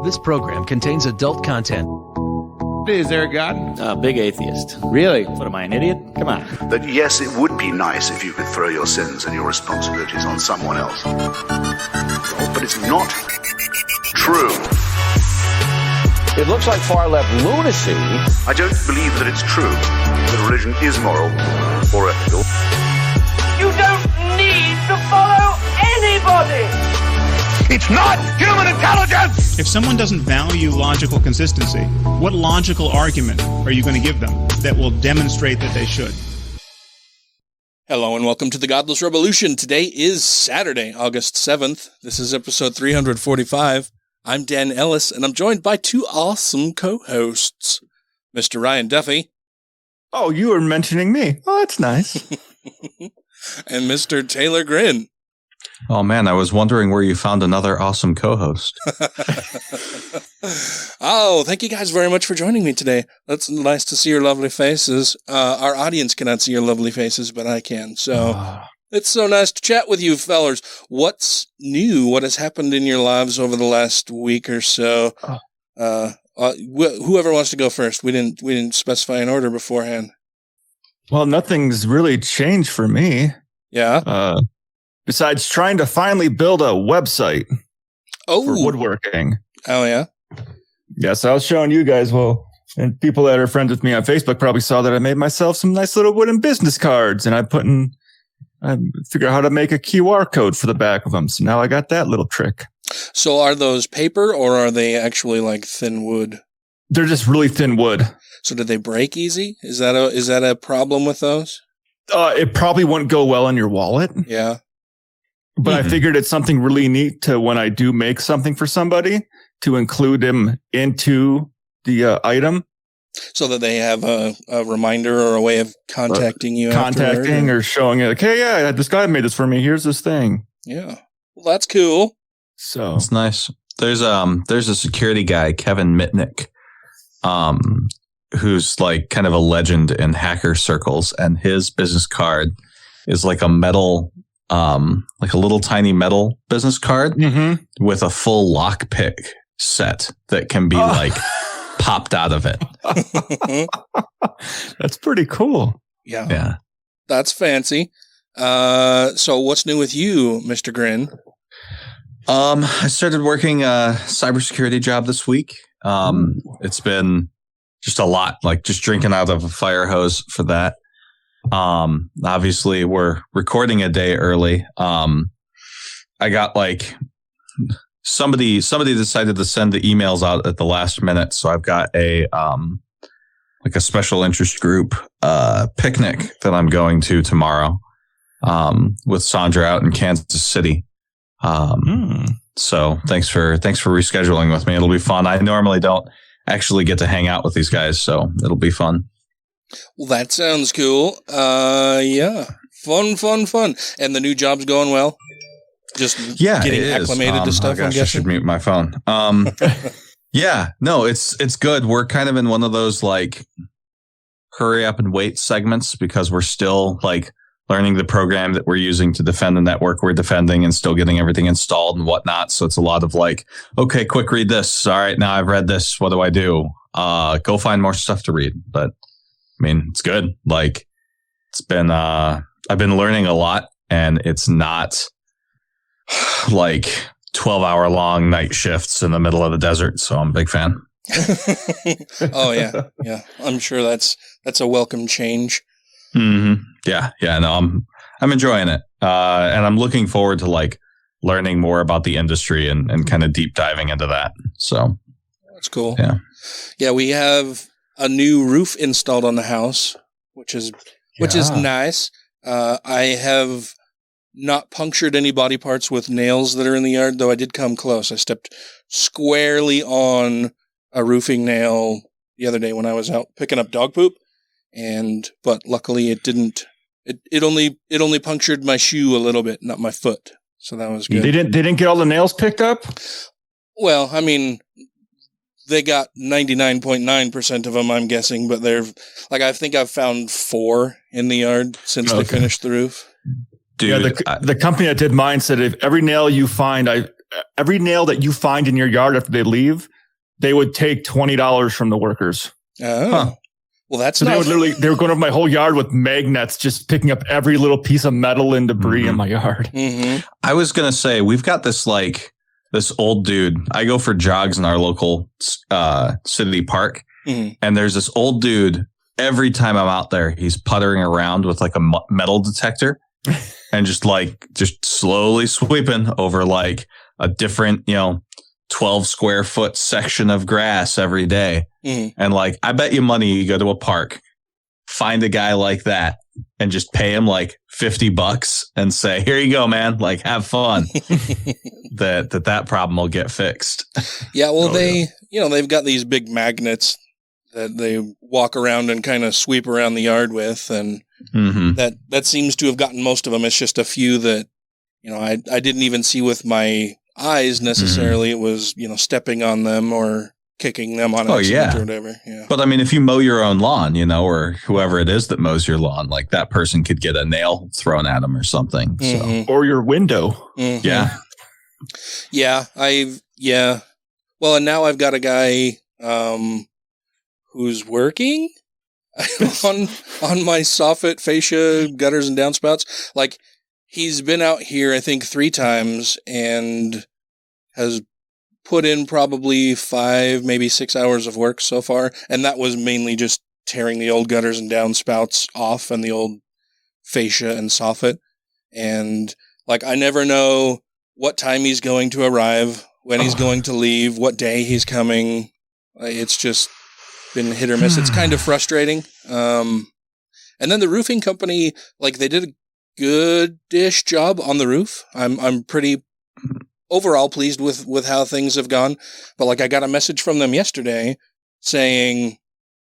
This program contains adult content. Is there a God? Big atheist. Really? What, am I an idiot? Come on. That yes, it would be nice if you could throw your sins and your responsibilities on someone else. But it's not true. It looks like far-left lunacy. I don't believe that it's true that religion is moral or ethical. You don't need to follow anybody! It's not human intelligence! If someone doesn't value logical consistency, what logical argument are you going to give them that will demonstrate that they should? Hello and welcome to the Godless Rebelution. Today is Saturday, August 7th. This is episode 345. I'm Dan Ellis, and I'm joined by two awesome co-hosts, Mr. Ryan Duffy. Oh, you were mentioning me. Oh, that's nice. And Mr. Taylor Grin. Oh, man, I was wondering where you found another awesome co-host. Oh, thank you guys very much for joining me today. It's nice to see your lovely faces. Our audience cannot see your lovely faces, but I can. So it's so nice to chat with you fellers. What's new? What has happened in your lives over the last week or so? Whoever wants to go first. We didn't specify an order beforehand. Well, nothing's really changed for me. Yeah. Besides trying to finally build a website for woodworking. Oh, yeah? Yes, I was showing you guys, and people that are friends with me on Facebook probably saw that I made myself some nice little wooden business cards, and I figured out how to make a QR code for the back of them. So now I got that little trick. So are those paper or are they actually like thin wood? They're just really thin wood. So did they break easy? Is that a problem with those? It probably wouldn't go well in your wallet. Yeah. But I figured it's something really neat to when I do make something for somebody to include them into the item. So that they have a reminder or a way of contacting you. Contacting or showing it like, hey, yeah, this guy made this for me. Here's this thing. Yeah. Well, that's cool. So it's nice. There's a security guy, Kevin Mitnick, who's like kind of a legend in hacker circles, and his business card is like a metal, like a little tiny metal business card with a full lockpick set that can be like popped out of it. That's pretty cool. Yeah. Yeah. That's fancy. So what's new with you, Mr. Grin? I started working a cybersecurity job this week. It's been just a lot, like just drinking out of a fire hose for that. Obviously we're recording a day early. I got like somebody decided to send the emails out at the last minute. So I've got a special interest group, picnic that I'm going to tomorrow, with Sandra out in Kansas City. So thanks for rescheduling with me. It'll be fun. I normally don't actually get to hang out with these guys, so it'll be fun. Well, that sounds cool. Yeah. Fun. And the new job's going well? Just getting acclimated to stuff, I should mute my phone. Yeah, no, it's good. We're kind of in one of those like hurry up and wait segments because we're still like learning the program that we're using to defend the network we're defending and still getting everything installed and whatnot. So it's a lot of like, okay, quick, read this. All right, now I've read this. What do I do? Go find more stuff to read. But I mean, it's good. Like it's been, I've been learning a lot, and it's not like 12-hour long night shifts in the middle of the desert. So I'm a big fan. Oh yeah. Yeah. I'm sure that's a welcome change. Mm-hmm. Yeah. No, I'm enjoying it. And I'm looking forward to like learning more about the industry and kind of deep diving into that. So that's cool. Yeah. Yeah. We have a new roof installed on the house, which is nice. I have not punctured any body parts with nails that are in the yard, though I did come close. I stepped squarely on a roofing nail the other day when I was out picking up dog poop. But luckily it didn't, it only punctured my shoe a little bit, not my foot. So that was good. They didn't get all the nails picked up? Well, I mean, they got 99.9% of them, I'm guessing, but they're like, I think I've found 4 in the yard since they finished the roof. Dude, yeah, the company that did mine said if every nail you find, every nail that you find in your yard after they leave, they would take $20 from the workers. Oh. Huh. Well, that's so they were going over my whole yard with magnets, just picking up every little piece of metal and debris in my yard. Mm-hmm. I was going to say, we've got this old dude. I go for jogs in our local city park. Mm-hmm. And there's this old dude. Every time I'm out there, he's puttering around with like a metal detector and just slowly sweeping over like a different, 12 square foot section of grass every day. Mm-hmm. And like, I bet you money you go to a park, find a guy like that and just pay him like $50 and say, here you go, man. Like, have fun. that problem will get fixed. Yeah. Well, they've got these big magnets that they walk around and kind of sweep around the yard with. And that seems to have gotten most of them. It's just a few that, I didn't even see with my eyes necessarily. It was, stepping on them or kicking them on accident or whatever. Yeah. But I mean, if you mow your own lawn, or whoever it is that mows your lawn, like that person could get a nail thrown at them or something. So. Or your window. Mm-hmm. Yeah. Yeah. Well, and now I've got a guy, who's working on my soffit, fascia, gutters, and downspouts. Like, he's been out here, I think, 3 times and has put in probably 5, maybe 6 hours of work so far. And that was mainly just tearing the old gutters and downspouts off and the old fascia and soffit. And like, I never know what time he's going to arrive, when he's going to leave, what day he's coming. It's just been hit or miss. It's kind of frustrating. And then the roofing company, like, they did a good-ish job on the roof. I'm pretty overall pleased with how things have gone. But like, I got a message from them yesterday saying,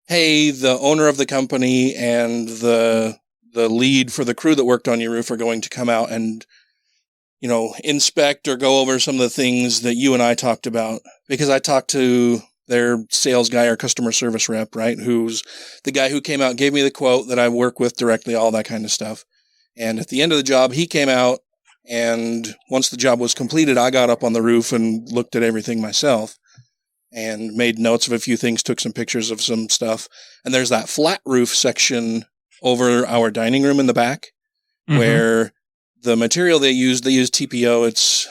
hey, the owner of the company and the lead for the crew that worked on your roof are going to come out and, inspect or go over some of the things that you and I talked about. Because I talked to their sales guy or customer service rep, right? Who's the guy who came out, gave me the quote that I work with directly, all that kind of stuff. And at the end of the job, he came out, and once the job was completed, I got up on the roof and looked at everything myself and made notes of a few things, took some pictures of some stuff. And there's that flat roof section over our dining room in the back where the material they use TPO. It's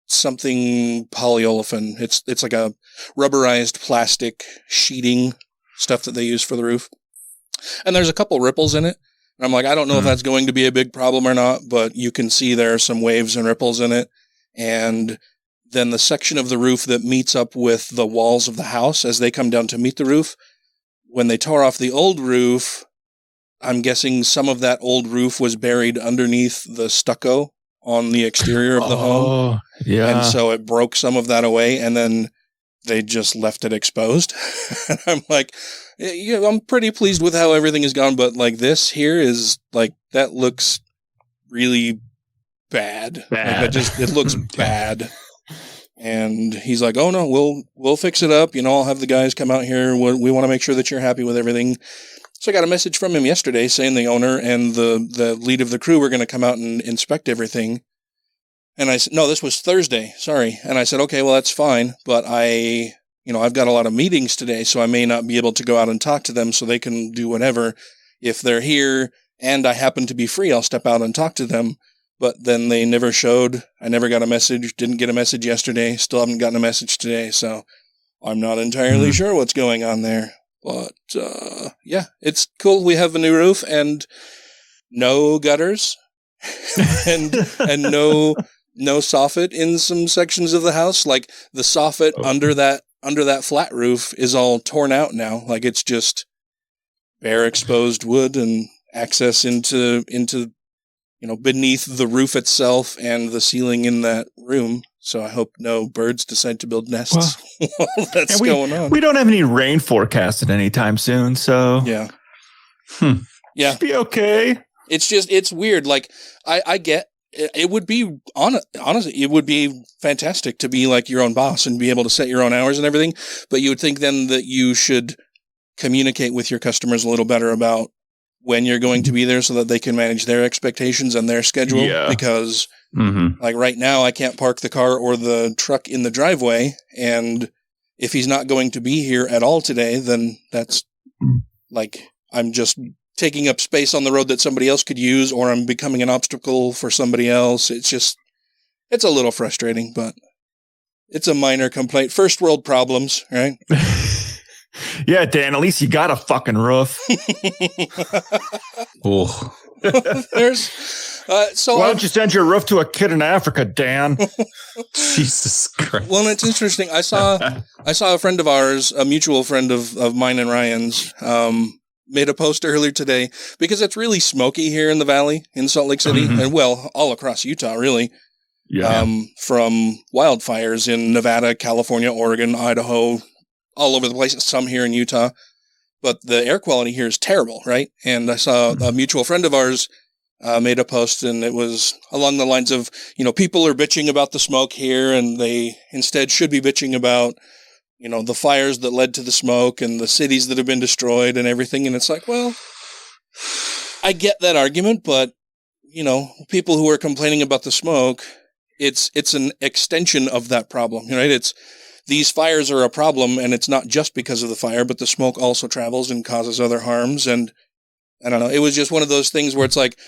something polyolefin. It's like a rubberized plastic sheeting stuff that they use for the roof. And there's a couple ripples in it. And I'm like, I don't know if that's going to be a big problem or not, but you can see there are some waves and ripples in it. And then the section of the roof that meets up with the walls of the house as they come down to meet the roof, when they tore off the old roof, I'm guessing some of that old roof was buried underneath the stucco on the exterior of the home. Yeah. And so it broke some of that away, and then they just left it exposed. And I'm like, yeah, I'm pretty pleased with how everything has gone, but like, this here is like, that looks really bad. Like, it looks bad. And he's like, oh no, we'll fix it up. I'll have the guys come out here. We want to make sure that you're happy with everything. So I got a message from him yesterday saying the owner and the lead of the crew were going to come out and inspect everything. And I said, no, this was Thursday. Sorry. And I said, okay, well, that's fine. But I've got a lot of meetings today, so I may not be able to go out and talk to them so they can do whatever. If they're here and I happen to be free, I'll step out and talk to them. But then they never showed. I never got a message. Didn't get a message yesterday. Still haven't gotten a message today. So I'm not entirely sure what's going on there. But, yeah, it's cool. We have a new roof and no gutters and no soffit in some sections of the house. Like, the soffit under that flat roof is all torn out now. Like, it's just bare exposed wood and access into beneath the roof itself and the ceiling in that room. So I hope no birds decide to build nests while that's going on. We don't have any rain forecasted anytime soon, so yeah. Yeah. Should be okay. It's weird. Like, I get it would be honestly, it would be fantastic to be like your own boss and be able to set your own hours and everything. But you would think then that you should communicate with your customers a little better about when you're going to be there so that they can manage their expectations and their schedule. Yeah. Because Mm-hmm. Like right now, I can't park the car or the truck in the driveway. And if he's not going to be here at all today, then that's like, I'm just taking up space on the road that somebody else could use, or I'm becoming an obstacle for somebody else. It's a little frustrating, but it's a minor complaint. First world problems, right? Yeah, Dan, at least you got a fucking roof. Oh. Why don't you send your roof to a kid in Africa, Dan? Jesus Christ. Well, it's interesting. I saw a friend of ours, a mutual friend of mine and Ryan's, made a post earlier today because it's really smoky here in the valley in Salt Lake City, and well, all across Utah, really. Yeah. From wildfires in Nevada, California, Oregon, Idaho, all over the place, some here in Utah. But the air quality here is terrible, right? And I saw a mutual friend of ours made a post, and it was along the lines of, people are bitching about the smoke here, and they instead should be bitching about, the fires that led to the smoke and the cities that have been destroyed and everything. And it's like, well, I get that argument, but, people who are complaining about the smoke, it's an extension of that problem, right? These fires are a problem, and it's not just because of the fire, but the smoke also travels and causes other harms. And I don't know, it was just one of those things where it's like,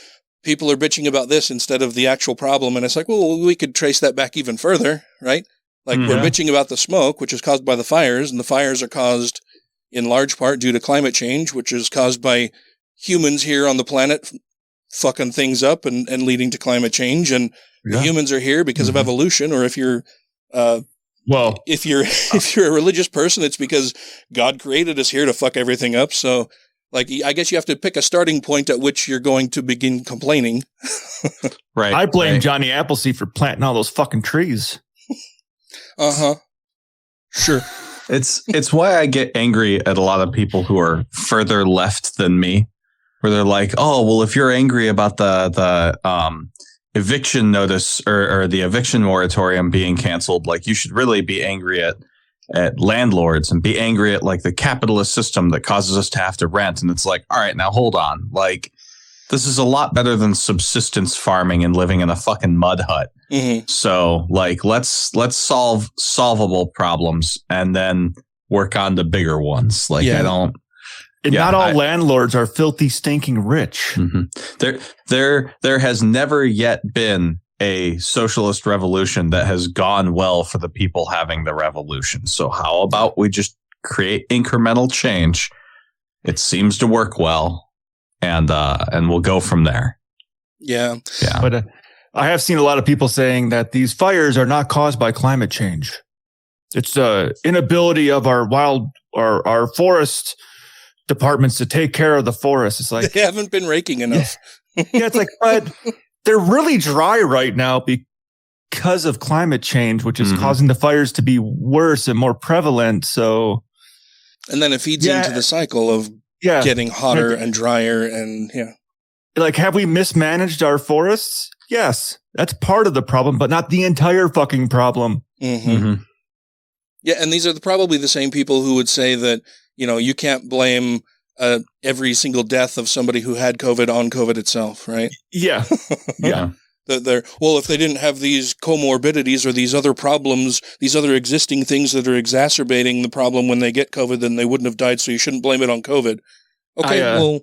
people are bitching about this instead of the actual problem. And it's like, well, we could trace that back even further, right? Like we're bitching about the smoke, which is caused by the fires, and the fires are caused in large part due to climate change, which is caused by humans here on the planet fucking things up and leading to climate change. And the humans are here because of evolution, or if you're, if you're a religious person, it's because God created us here to fuck everything up. So, like, I guess you have to pick a starting point at which you're going to begin complaining. Right. I blame Johnny Appleseed for planting all those fucking trees. Sure. It's why I get angry at a lot of people who are further left than me, where they're like, oh, well, if you're angry about the eviction notice or the eviction moratorium being canceled, like, you should really be angry at landlords and be angry at, like, the capitalist system that causes us to have to rent. And it's like, all right, now hold on. Like, this is a lot better than subsistence farming and living in a fucking mud hut. Mm-hmm. So, like, let's solve solvable problems and then work on the bigger ones. Like, I don't. And not all landlords are filthy, stinking rich. Mm-hmm. There has never yet been a socialist revolution that has gone well for the people having the revolution. So how about we just create incremental change? It seems to work well, and we'll go from there. Yeah. But I have seen a lot of people saying that these fires are not caused by climate change. It's the inability of our forest departments to take care of the forest. It's like they haven't been raking enough. It's like, but they're really dry right now because of climate change, which is causing the fires to be worse and more prevalent. So, and then it feeds into the cycle of getting hotter and drier, and like, have we mismanaged our forests? Yes, that's part of the problem, but not the entire fucking problem. Mm-hmm. Yeah, and these are probably the same people who would say that, you can't blame every single death of somebody who had COVID on COVID itself, right? Yeah. Yeah. Well, if they didn't have these comorbidities or these other problems, these other existing things that are exacerbating the problem when they get COVID, then they wouldn't have died, so you shouldn't blame it on COVID. Okay,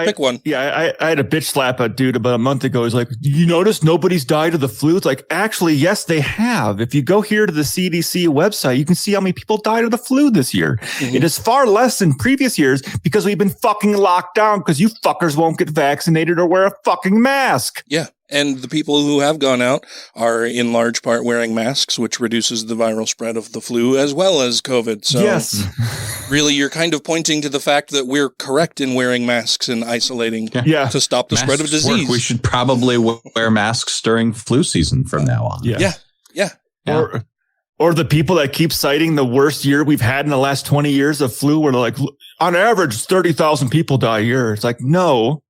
pick one. Yeah, I had a bitch slap a dude about a month ago. He's like, you notice nobody's died of the flu? It's like, actually, yes, they have. If you go here to the CDC website, you can see how many people died of the flu this year. Mm-hmm. It is far less than previous years because we've been fucking locked down because you fuckers won't get vaccinated or wear a fucking mask. Yeah. And the people who have gone out are in large part wearing masks, which reduces the viral spread of the flu as well as COVID. So yes, really, you're kind of pointing to the fact that we're correct in wearing masks and isolating to stop the spread of disease. We should probably wear masks during flu season from now on. Yeah. Or the people that keep citing the worst year we've had in the last 20 years of flu, where they're like, on average, 30,000 people die a year. It's like, no.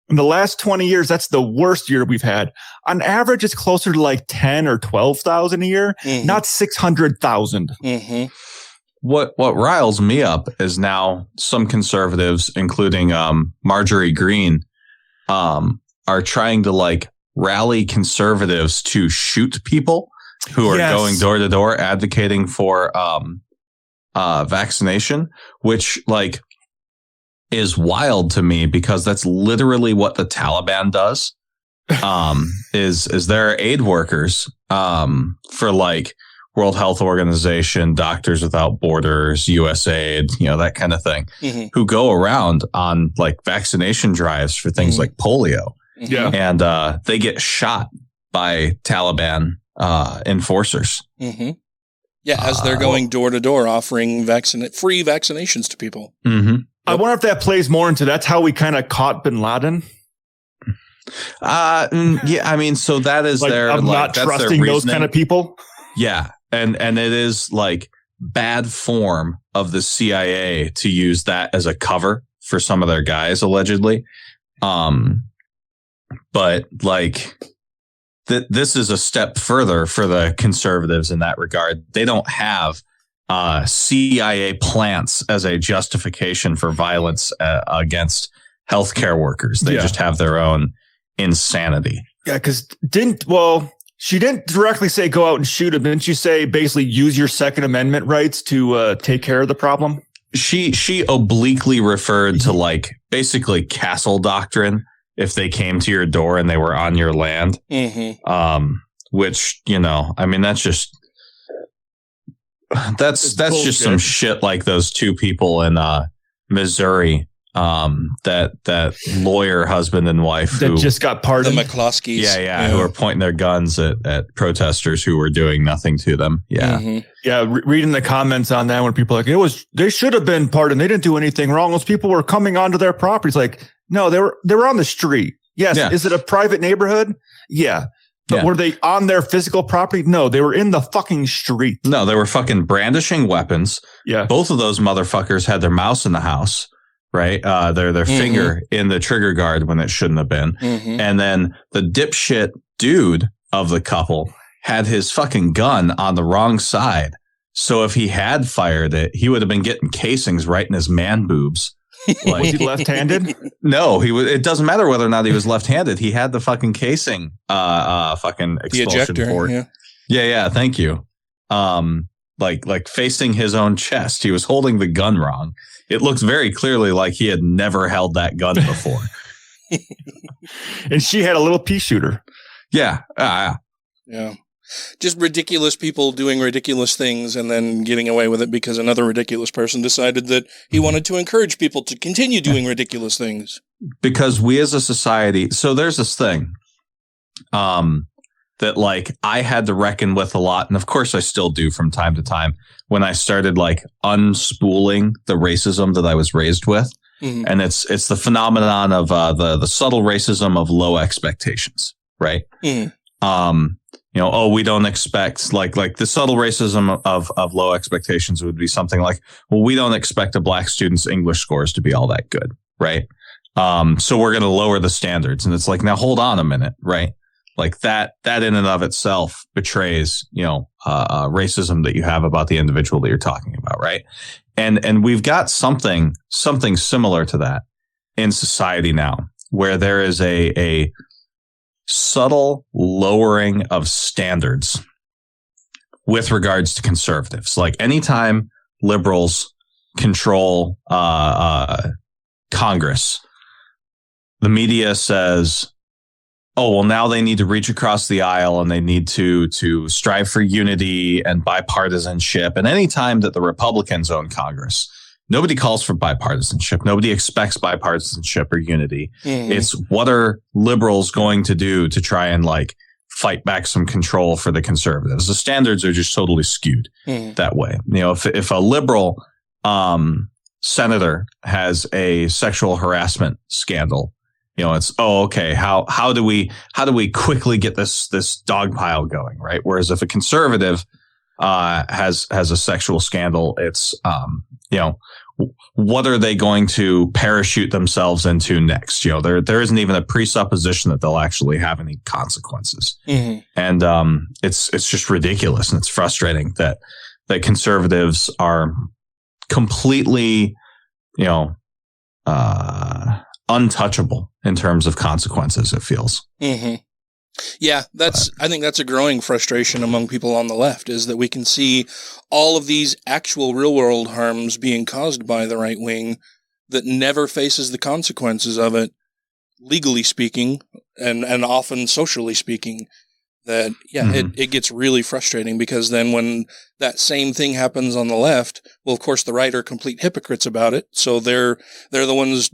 In the last 20 years, that's the worst year we've had. On average, it's closer to like 10 or 12,000 a year, not 600,000. Mm-hmm. What riles me up is now some conservatives, including Marjorie Greene, are trying to, like, rally conservatives to shoot people who are going door to door advocating for vaccination, which like is wild to me because that's literally what the Taliban does. Is there aid workers for like World Health Organization, Doctors Without Borders, USAID, that kind of thing, who go around on like vaccination drives for things like polio. Yeah. And they get shot by Taliban enforcers. Yeah, as they're going door to door offering free vaccinations to people. I wonder if that plays more into that's how we kind of caught bin Laden. Yeah, I mean, so that is I'm not trusting those kind of people. Yeah. And it is like bad form of the CIA to use that as a cover for some of their guys, allegedly. But like this is a step further for the conservatives in that regard. They don't have CIA plants as a justification for violence against healthcare workers. They just have their own insanity. Yeah, because she didn't directly say go out and shoot him. Didn't you say basically use your Second Amendment rights to take care of the problem? She obliquely referred to like basically castle doctrine if they came to your door and they were on your land. Which, I mean, that's just some shit like those two people in Missouri. That lawyer husband and wife that just got pardoned. The McCloskeys. Yeah. Who are pointing their guns at protesters who were doing nothing to them. Yeah. Reading the comments on that when people are like, they should have been pardoned. They didn't do anything wrong. Those people were coming onto their properties. Like, no, they were on the street. Yes. Yeah. Is it a private neighborhood? Yeah. But were they on their physical property? No, they were in the fucking street. No, they were fucking brandishing weapons. Yeah. Both of those motherfuckers had their mouse in the house. Right. Their finger in the trigger guard when it shouldn't have been. And then the dipshit dude of the couple had his fucking gun on the wrong side. So if he had fired it, he would have been getting casings right in his man boobs. Like, was he left-handed? No, he was. It doesn't matter whether or not he was left-handed. He had the fucking casing, fucking expulsion port. Yeah. Thank you. Like facing his own chest. He was holding the gun wrong. It looks very clearly like he had never held that gun before. And she had a little pea shooter. Yeah. Yeah. Just ridiculous people doing ridiculous things and then getting away with it because another ridiculous person decided that he wanted to encourage people to continue doing ridiculous things. Because we as a society, so there's this thing that like I had to reckon with a lot. And of course I still do from time to time when I started like unspooling the racism that I was raised with. And it's the phenomenon of the subtle racism of low expectations, right? We don't expect like the subtle racism of low expectations would be something like, well, we don't expect a black student's English scores to be all that good, right? So we're going to lower the standards. And it's like, now hold on a minute, right? Like that in and of itself betrays, racism that you have about the individual that you're talking about, right? And we've got something similar to that in society now, where there is a subtle lowering of standards with regards to conservatives. Like anytime liberals control Congress, the media says, oh, well, now they need to reach across the aisle and they need to strive for unity and bipartisanship. And any time that the Republicans own Congress, nobody calls for bipartisanship. Nobody expects bipartisanship or unity. It's what are liberals going to do to try and like fight back some control for the conservatives? The standards are just totally skewed that way. If a liberal senator has a sexual harassment scandal, it's, okay, how do we quickly get this dog pile going, right? Whereas if a conservative has a sexual scandal, it's what are they going to parachute themselves into next? There isn't even a presupposition that they'll actually have any consequences. And it's just ridiculous, and it's frustrating that conservatives are completely untouchable in terms of consequences, it feels. Yeah, I think that's a growing frustration among people on the left, is that we can see all of these actual real world harms being caused by the right wing that never faces the consequences of it, legally speaking, and often socially speaking. That, it gets really frustrating, because then when that same thing happens on the left, well, of course, the right are complete hypocrites about it. So they're the ones,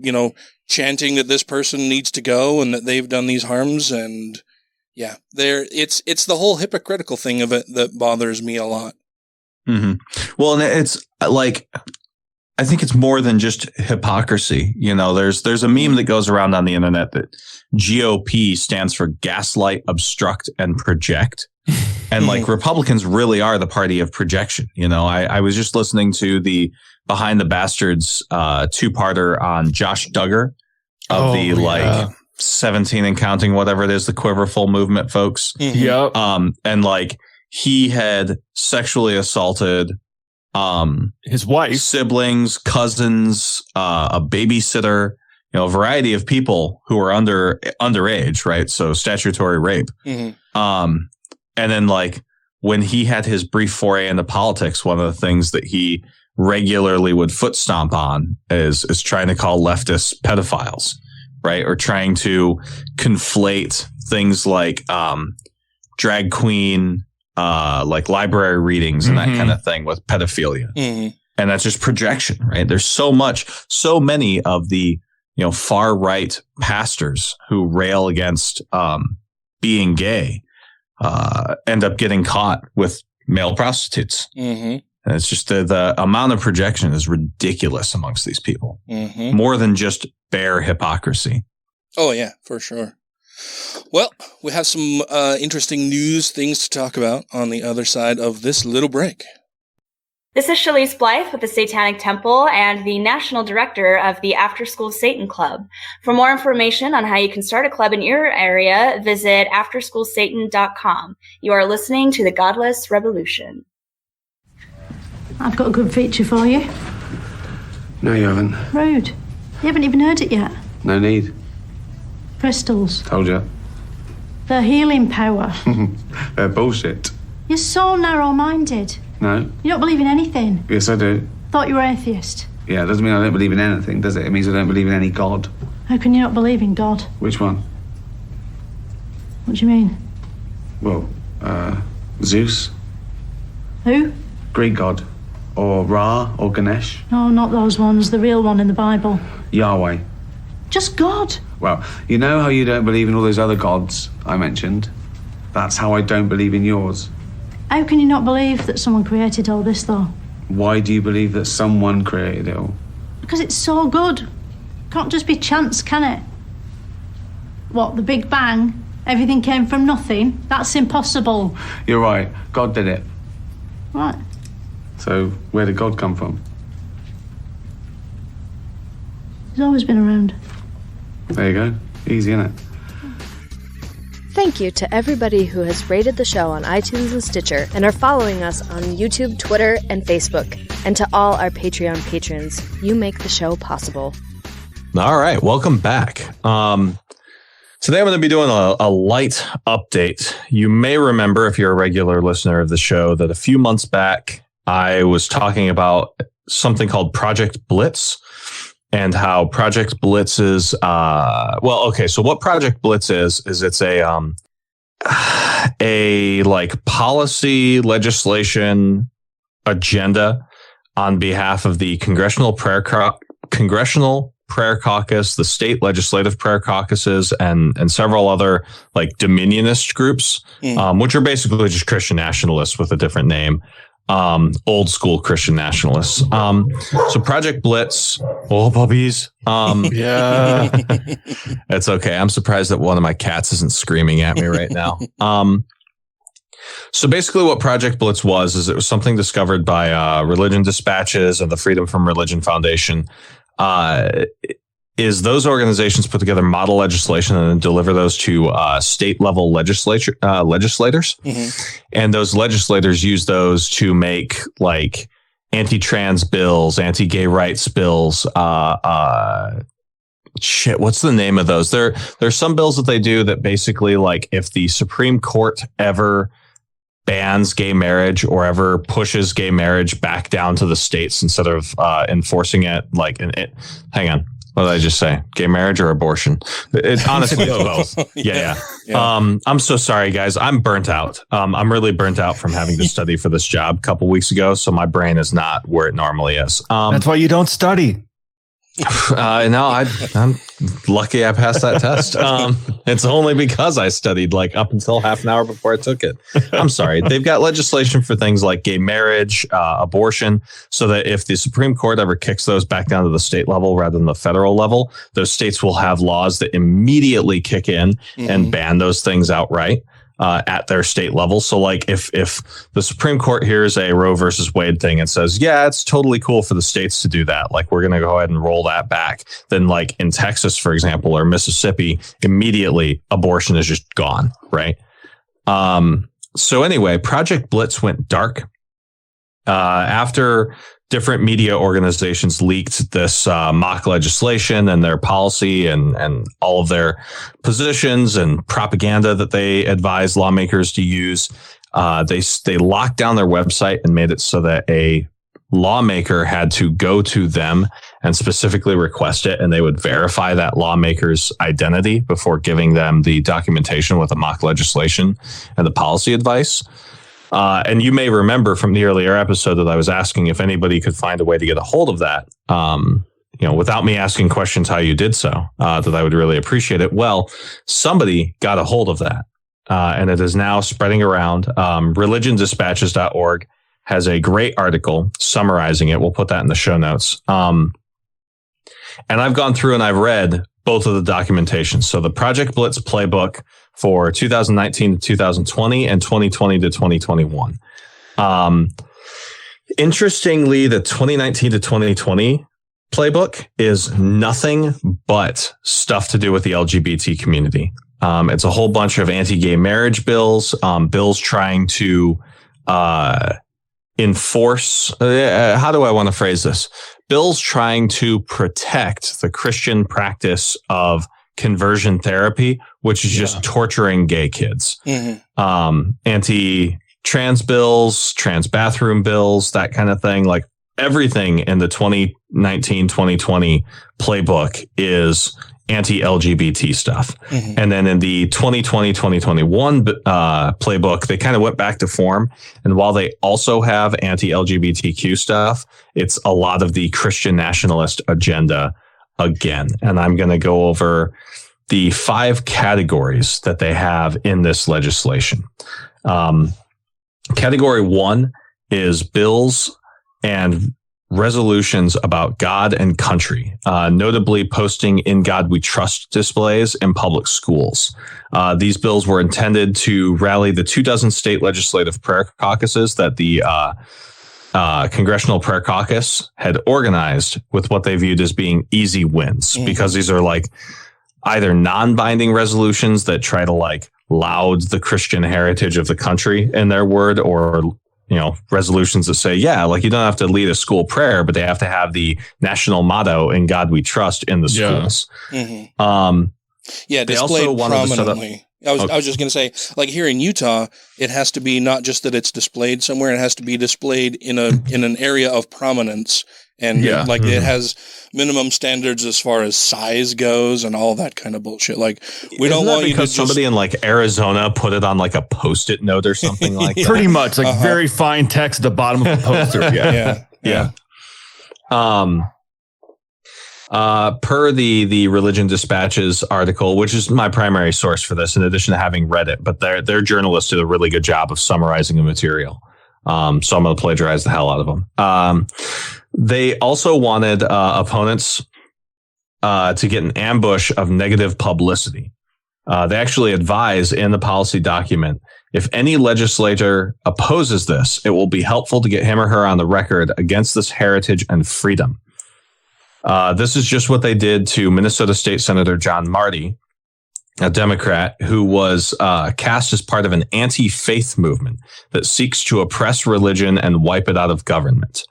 chanting that this person needs to go and that they've done these harms. And yeah, it's the whole hypocritical thing of it that bothers me a lot. Mm-hmm. Well, and it's like, I think it's more than just hypocrisy. There's a meme that goes around on the internet that GOP stands for gaslight, obstruct, and project. And like Republicans really are the party of projection. I was just listening to the Behind the Bastards 2-parter on Josh Duggar of 17 and counting, whatever it is, the Quiverful movement folks. Yep. And like he had sexually assaulted his wife, siblings, cousins, a babysitter, a variety of people who are underage, right? So statutory rape. Mm-hmm. And then like when he had his brief foray into politics, one of the things that he regularly would foot stomp on is trying to call leftists pedophiles, right? Or trying to conflate things like drag queen, like library readings and that kind of thing with pedophilia. Mm-hmm. And that's just projection, right? There's so many of the, far right pastors who rail against being gay end up getting caught with male prostitutes. Mm-hmm. And it's just the amount of projection is ridiculous amongst these people. Mm-hmm. More than just bare hypocrisy. Oh, yeah, for sure. Well, we have some interesting things to talk about on the other side of this little break. This is Shalise Blythe with the Satanic Temple and the National Director of the After School Satan Club. For more information on how you can start a club in your area, visit afterschoolsatan.com. You are listening to the Godless Rebelution. I've got a good feature for you. No, you haven't. Rude. You haven't even heard it yet. No need. Crystals. Told you. They're healing power. They're bullshit. You're so narrow-minded. No. You don't believe in anything. Yes, I do. Thought you were atheist. Yeah, it doesn't mean I don't believe in anything, does it? It means I don't believe in any god. How can you not believe in God? Which one? What do you mean? Well, Zeus. Who? Greek god. Or Ra, or Ganesh. No, not those ones. The real one in the Bible. Yahweh. Just God. Well, you know how you don't believe in all those other gods I mentioned? That's how I don't believe in yours. How can you not believe that someone created all this, though? Why do you believe that someone created it all? Because it's so good. Can't just be chance, can it? What, the Big Bang? Everything came from nothing? That's impossible. You're right. God did it. Right. So, where did God come from? He's always been around. There you go. Easy, innit? Thank you to everybody who has rated the show on iTunes and Stitcher and are following us on YouTube, Twitter, and Facebook. And to all our Patreon patrons, you make the show possible. All right, welcome back. Today I'm going to be doing a light update. You may remember, if you're a regular listener of the show, that a few months back, I was talking about something called Project Blitz. And how Project Blitz is, so what Project Blitz is it's a like policy legislation agenda on behalf of the Congressional Prayer Caucus, the state legislative prayer caucuses, and several other like dominionist groups, which are basically just Christian nationalists with a different name. Old school Christian nationalists. So Project Blitz, oh puppies. Yeah, it's okay. I'm surprised that one of my cats isn't screaming at me right now. So basically what Project Blitz was it was something discovered by Religion Dispatches and the Freedom from Religion Foundation. Is those organizations put together model legislation and then deliver those to state level legislators. Mm-hmm. And those legislators use those to make like anti-trans bills, anti-gay rights bills, shit, what's the name of those? There's some bills that they do that basically, like, if the Supreme Court ever bans gay marriage or ever pushes gay marriage back down to the states instead of enforcing it, like, hang on. What did I just say? Gay marriage or abortion? It honestly is both. Yeah. I'm so sorry, guys. I'm burnt out. I'm really burnt out from having to study for this job a couple weeks ago. So my brain is not where it normally is. That's why you don't study. No, I'm lucky I passed that test. It's only because I studied like up until half an hour before I took it. I'm sorry. They've got legislation for things like gay marriage, abortion, so that if the Supreme Court ever kicks those back down to the state level rather than the federal level, those states will have laws that immediately kick in and ban those things outright. At their state level. So like if the Supreme Court hears a Roe versus Wade thing and says, yeah, it's totally cool for the states to do that, like we're going to go ahead and roll that back, then like in Texas, for example, or Mississippi, immediately abortion is just gone. Right. So anyway, Project Blitz went dark after different media organizations leaked this mock legislation and their policy and all of their positions and propaganda that they advise lawmakers to use. They locked down their website and made it so that a lawmaker had to go to them and specifically request it, and they would verify that lawmaker's identity before giving them the documentation with the mock legislation and the policy advice. And you may remember from the earlier episode that I was asking if anybody could find a way to get a hold of that, without me asking questions how you did so, that I would really appreciate it. Well, somebody got a hold of that, and it is now spreading around. ReligionDispatches.org has a great article summarizing it. We'll put that in the show notes. And I've gone through and I've read both of the documentation. So the Project Blitz playbook for 2019 to 2020 and 2020 to 2021. Interestingly, the 2019 to 2020 playbook is nothing but stuff to do with the LGBT community. It's a whole bunch of anti-gay marriage bills, bills trying to enforce, how do I want to phrase this? Bills trying to protect the Christian practice of conversion therapy, which is just torturing gay kids. Anti-trans bills, trans bathroom bills, that kind of thing. Like everything in the 2019-2020 playbook is anti-LGBT stuff. And then in the 2020-2021 playbook, they kind of went back to form. And while they also have anti-LGBTQ stuff, it's a lot of the Christian nationalist agenda again. And I'm going to go over the 5 categories that they have in this legislation. Category 1 is bills and resolutions about God and country, notably posting "In God We Trust" displays in public schools. These bills were intended to rally the 24 state legislative prayer caucuses that the Congressional Prayer Caucus had organized with what they viewed as being easy wins, because these are like either non-binding resolutions that try to like laud the Christian heritage of the country in their word, or resolutions that say, yeah, like you don't have to lead a school prayer, but they have to have the national motto "In God We Trust" in the schools. Displayed prominently. I was just going to say, like here in Utah, it has to be not just that it's displayed somewhere; it has to be displayed in an area of prominence, and it has minimum standards as far as size goes and all that kind of bullshit. Like we don't want you to somebody in like Arizona put it on like a Post-it note or something like that. Pretty much like very fine text at the bottom of the poster. Per the Religion Dispatches article, which is my primary source for this, in addition to having read it, but their journalists did a really good job of summarizing the material. So I'm going to plagiarize the hell out of them. They also wanted opponents to get an ambush of negative publicity. They actually advise in the policy document, if any legislator opposes this, it will be helpful to get him or her on the record against this heritage and freedom. This is just what they did to Minnesota State Senator John Marty, a Democrat who was cast as part of an anti-faith movement that seeks to oppress religion and wipe it out of government.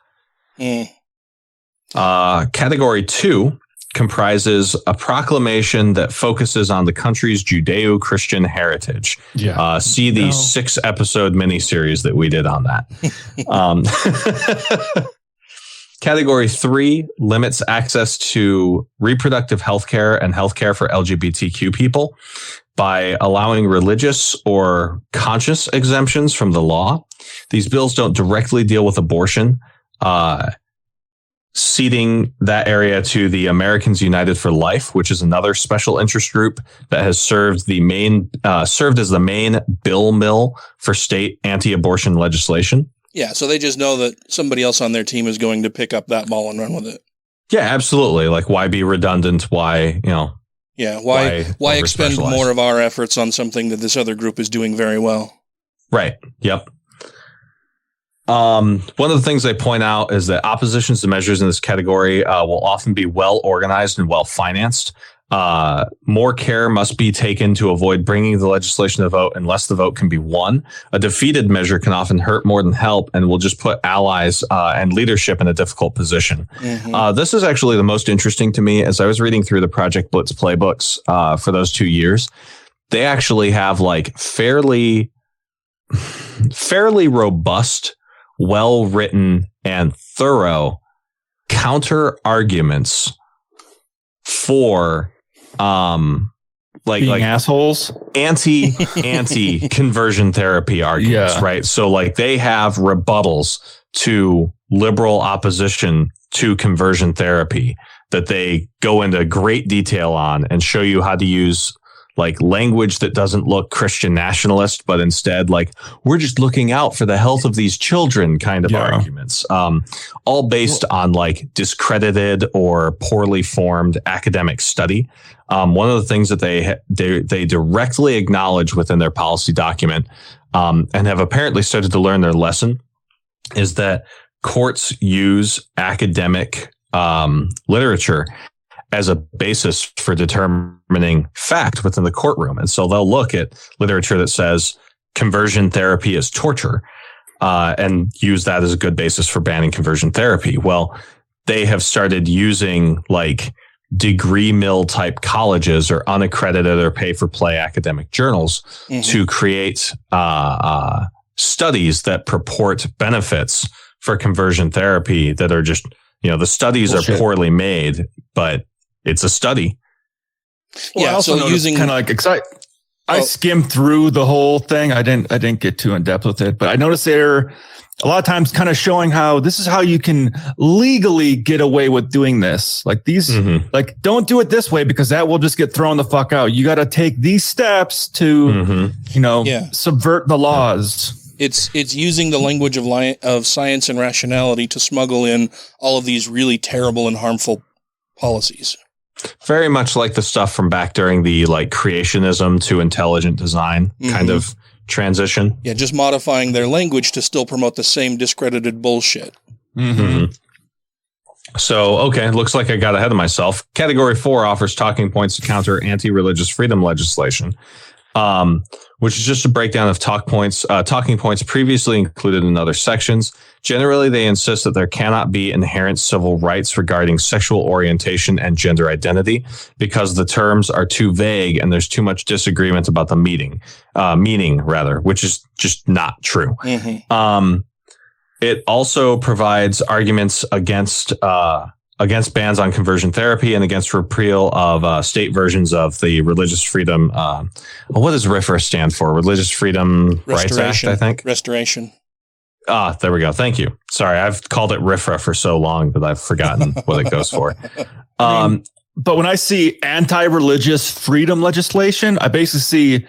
Category 2 comprises a proclamation that focuses on the country's Judeo-Christian heritage. Yeah. See the 6-episode miniseries that we did on that. Category 3 limits access to reproductive health care and health care for LGBTQ people by allowing religious or conscious exemptions from the law. These bills don't directly deal with abortion, ceding that area to the Americans United for Life, which is another special interest group that has served as the main bill mill for state anti-abortion legislation. Yeah, so they just know that somebody else on their team is going to pick up that ball and run with it. Yeah, absolutely. Like, why be redundant? Why, Yeah, why expend more of our efforts on something that this other group is doing very well? Right. Yep. One of the things they point out is that oppositions to measures in this category will often be well organized and well financed. More care must be taken to avoid bringing the legislation to vote unless the vote can be won. A defeated measure can often hurt more than help and will just put allies and leadership in a difficult position. Mm-hmm. This is actually the most interesting to me as I was reading through the Project Blitz playbooks for those 2 years. They actually have like fairly robust, well-written, and thorough counter arguments for like assholes, anti conversion therapy arguments, right? So like they have rebuttals to liberal opposition to conversion therapy that they go into great detail on and show you how to use like language that doesn't look Christian nationalist, but instead like we're just looking out for the health of these children kind of arguments, all based on like discredited or poorly formed academic study. One of the things that they directly acknowledge within their policy document, and have apparently started to learn their lesson, is that courts use academic literature as a basis for determining fact within the courtroom. And so they'll look at literature that says conversion therapy is torture, and use that as a good basis for banning conversion therapy. Well, they have started using like degree mill type colleges or unaccredited or pay for play academic journals to create studies that purport benefits for conversion therapy that are just, the studies are poorly made, but it's a study. Well, I so using kind of like I skimmed through the whole thing. I didn't get too in depth with it, but I noticed they're a lot of times kind of showing how this is how you can legally get away with doing this. Like these, like don't do it this way because that will just get thrown the fuck out. You got to take these steps to, subvert the laws. It's using the language of science and rationality to smuggle in all of these really terrible and harmful policies. Very much like the stuff from back during the like creationism to intelligent design kind of transition. Yeah, just modifying their language to still promote the same discredited bullshit. So, okay, looks like I got ahead of myself. Category 4 offers talking points to counter anti-religious freedom legislation, which is just a breakdown of talking points previously included in other sections. Generally, they insist that there cannot be inherent civil rights regarding sexual orientation and gender identity because the terms are too vague and there's too much disagreement about the meaning, which is just not true. It also provides arguments against bans on conversion therapy and against repeal of state versions of the Religious Freedom. What does RFRA stand for? Religious Freedom Rights Act, I think. Restoration. There we go. Thank you. Sorry, I've called it RFRA for so long that I've forgotten what it goes for. But when I see anti-religious freedom legislation, I basically see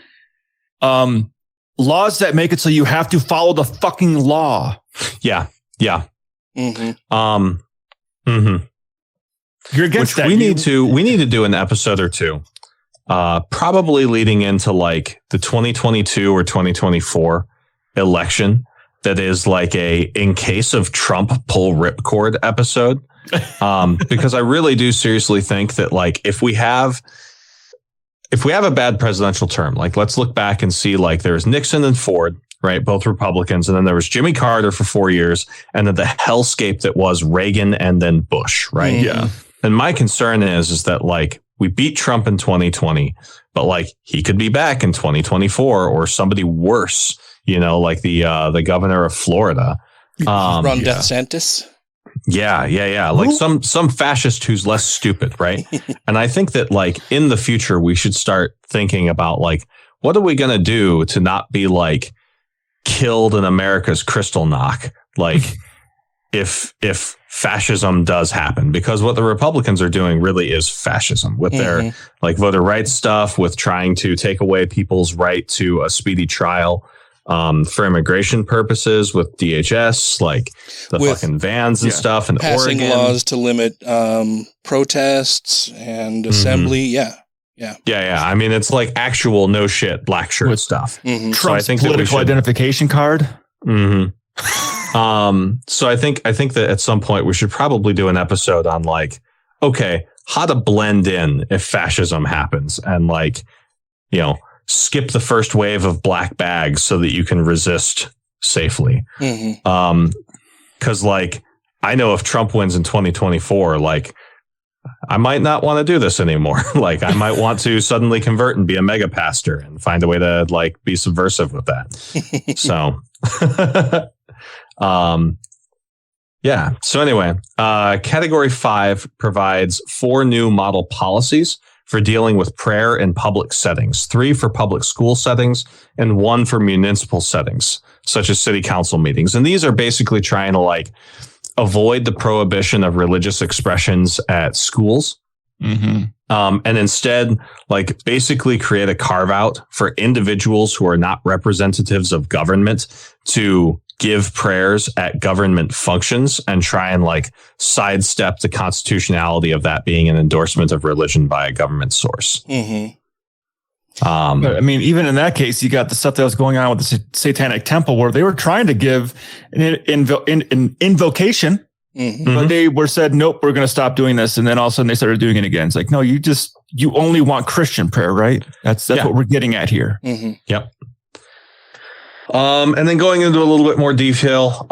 laws that make it so you have to follow the fucking law. Yeah. You're against Which that. We need to do an episode or two, probably leading into like the 2022 or 2024 election. That is like a in case of Trump pull ripcord episode, because I really do seriously think that like if we have a bad presidential term, like let's look back and see like there was Nixon and Ford, right? Both Republicans. And then there was Jimmy Carter for 4 years. And then the hellscape that was Reagan and then Bush, right? And my concern is that like we beat Trump in 2020, but like he could be back in 2024 or somebody worse, you know, like the governor of Florida. Ron DeSantis. Yeah. Like some fascist who's less stupid, right? And I think that like in the future, we should start thinking about like, what are we going to do to not be like killed in America's crystal knock? Like if fascism does happen, because what the Republicans are doing really is fascism with their like voter rights stuff, with trying to take away people's right to a speedy trial. For immigration purposes with DHS, like with fucking vans and stuff, and passing Oregon. laws to limit protests and assembly. Yeah. I mean, it's like actual no shit black shirt stuff. Trump's So I think political identification card. So I think that at some point we should probably do an episode on like, okay, how to blend in if fascism happens, and like, you know, skip the first wave of black bags so that you can resist safely. Cause like, I know if Trump wins in 2024, like I might not want to do this anymore. Like I might want to suddenly convert and be a mega pastor and find a way to like be subversive with that. So, yeah. So anyway, category 5 provides 4 new model policies for dealing with prayer in public settings, 3 for public school settings, and 1 for municipal settings, such as city council meetings. And these are basically trying to like avoid the prohibition of religious expressions at schools. And instead, like basically create a carve out for individuals who are not representatives of government to give prayers at government functions, and try and like sidestep the constitutionality of that being an endorsement of religion by a government source. I mean, even in that case, you got the stuff that was going on with the Satanic Temple, where they were trying to give an invocation, but they were said, nope, we're going to stop doing this. And then all of a sudden they started doing it again. It's like, no, you only want Christian prayer, right? That's what we're getting at here. Yep. And then going into a little bit more detail,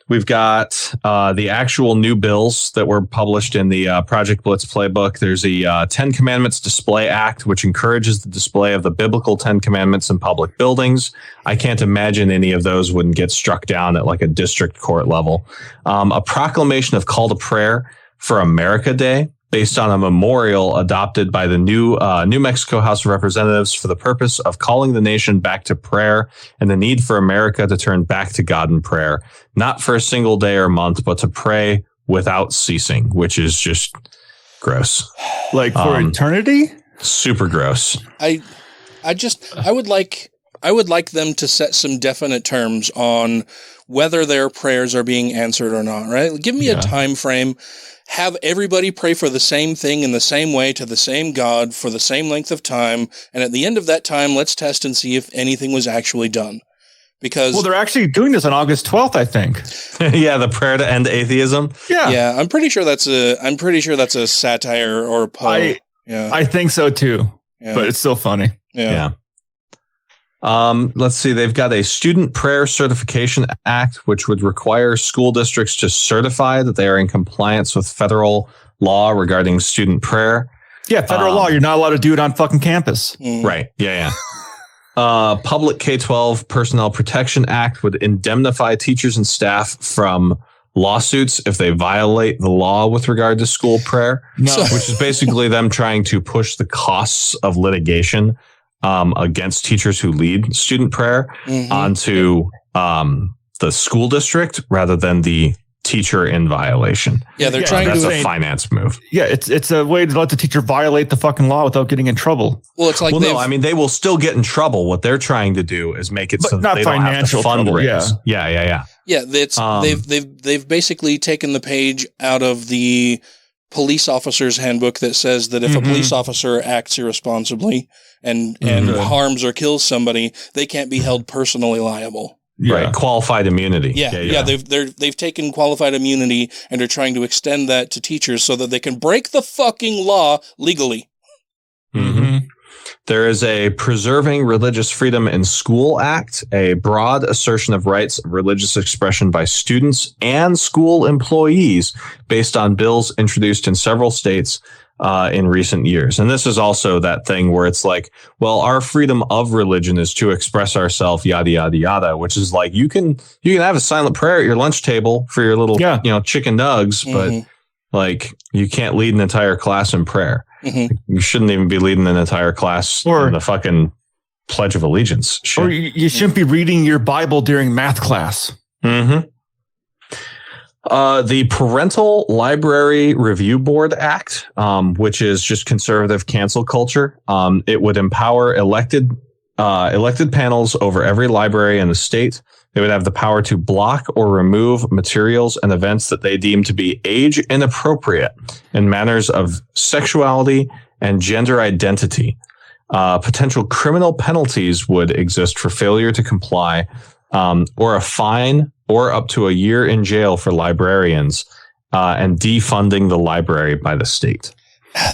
we've got the actual new bills that were published in the Project Blitz playbook. There's a 10 Commandments Display Act, which encourages the display of the biblical 10 Commandments in public buildings. I can't imagine any of those wouldn't get struck down at like a district court level. A proclamation of call to prayer for America Day, based on a memorial adopted by the New Mexico House of Representatives for the purpose of calling the nation back to prayer and the need for America to turn back to God in prayer, not for a single day or month, but to pray without ceasing, which is just gross. Like for eternity? Super gross. I would like them to set some definite terms on whether their prayers are being answered or not, right? Give me a time frame. Have everybody pray for the same thing in the same way to the same God for the same length of time. And at the end of that time, let's test and see if anything was actually done. Because they're actually doing this on August 12th, I think. Yeah, the prayer to end atheism. Yeah, I'm pretty sure that's a satire or a poem. I think so too. Yeah. But it's still funny. Yeah. Let's see. They've got a Student Prayer Certification Act, which would require school districts to certify that they are in compliance with federal law regarding student prayer. Yeah, federal law. You're not allowed to do it on fucking campus. Right. Yeah. Public K-12 Personnel Protection Act would indemnify teachers and staff from lawsuits if they violate the law with regard to school prayer, which is basically them trying to push the costs of litigation against teachers who lead student prayer onto the school district rather than the teacher in violation. Yeah, they're trying that's to a finance move. Yeah, it's a way to let the teacher violate the fucking law without getting in trouble. Well, it's like they will still get in trouble. What they're trying to do is make it so that they don't have to fundraise. Yeah. Yeah, they've basically taken the page out of the police officer's handbook that says that if a police officer acts irresponsibly and harms or kills somebody, they can't be held personally liable. Right, qualified immunity. Yeah. They've taken qualified immunity and are trying to extend that to teachers so that they can break the fucking law legally. There is a Preserving Religious Freedom in School Act, a broad assertion of rights of religious expression by students and school employees based on bills introduced in several states in recent years. And this is also that thing where it's like, well, our freedom of religion is to express ourselves, yada, yada, yada, which is like, you can have a silent prayer at your lunch table for your little, chicken nugs, but like you can't lead an entire class in prayer. You shouldn't even be leading an entire class in the fucking Pledge of Allegiance. Shit. Or you shouldn't be reading your Bible during math class. The Parental Library Review Board Act, which is just conservative cancel culture. It would empower elected panels over every library in the state. They would have the power to block or remove materials and events that they deem to be age inappropriate in matters of sexuality and gender identity. Potential criminal penalties would exist for failure to comply, or a fine or up to a year in jail for librarians, and defunding the library by the state.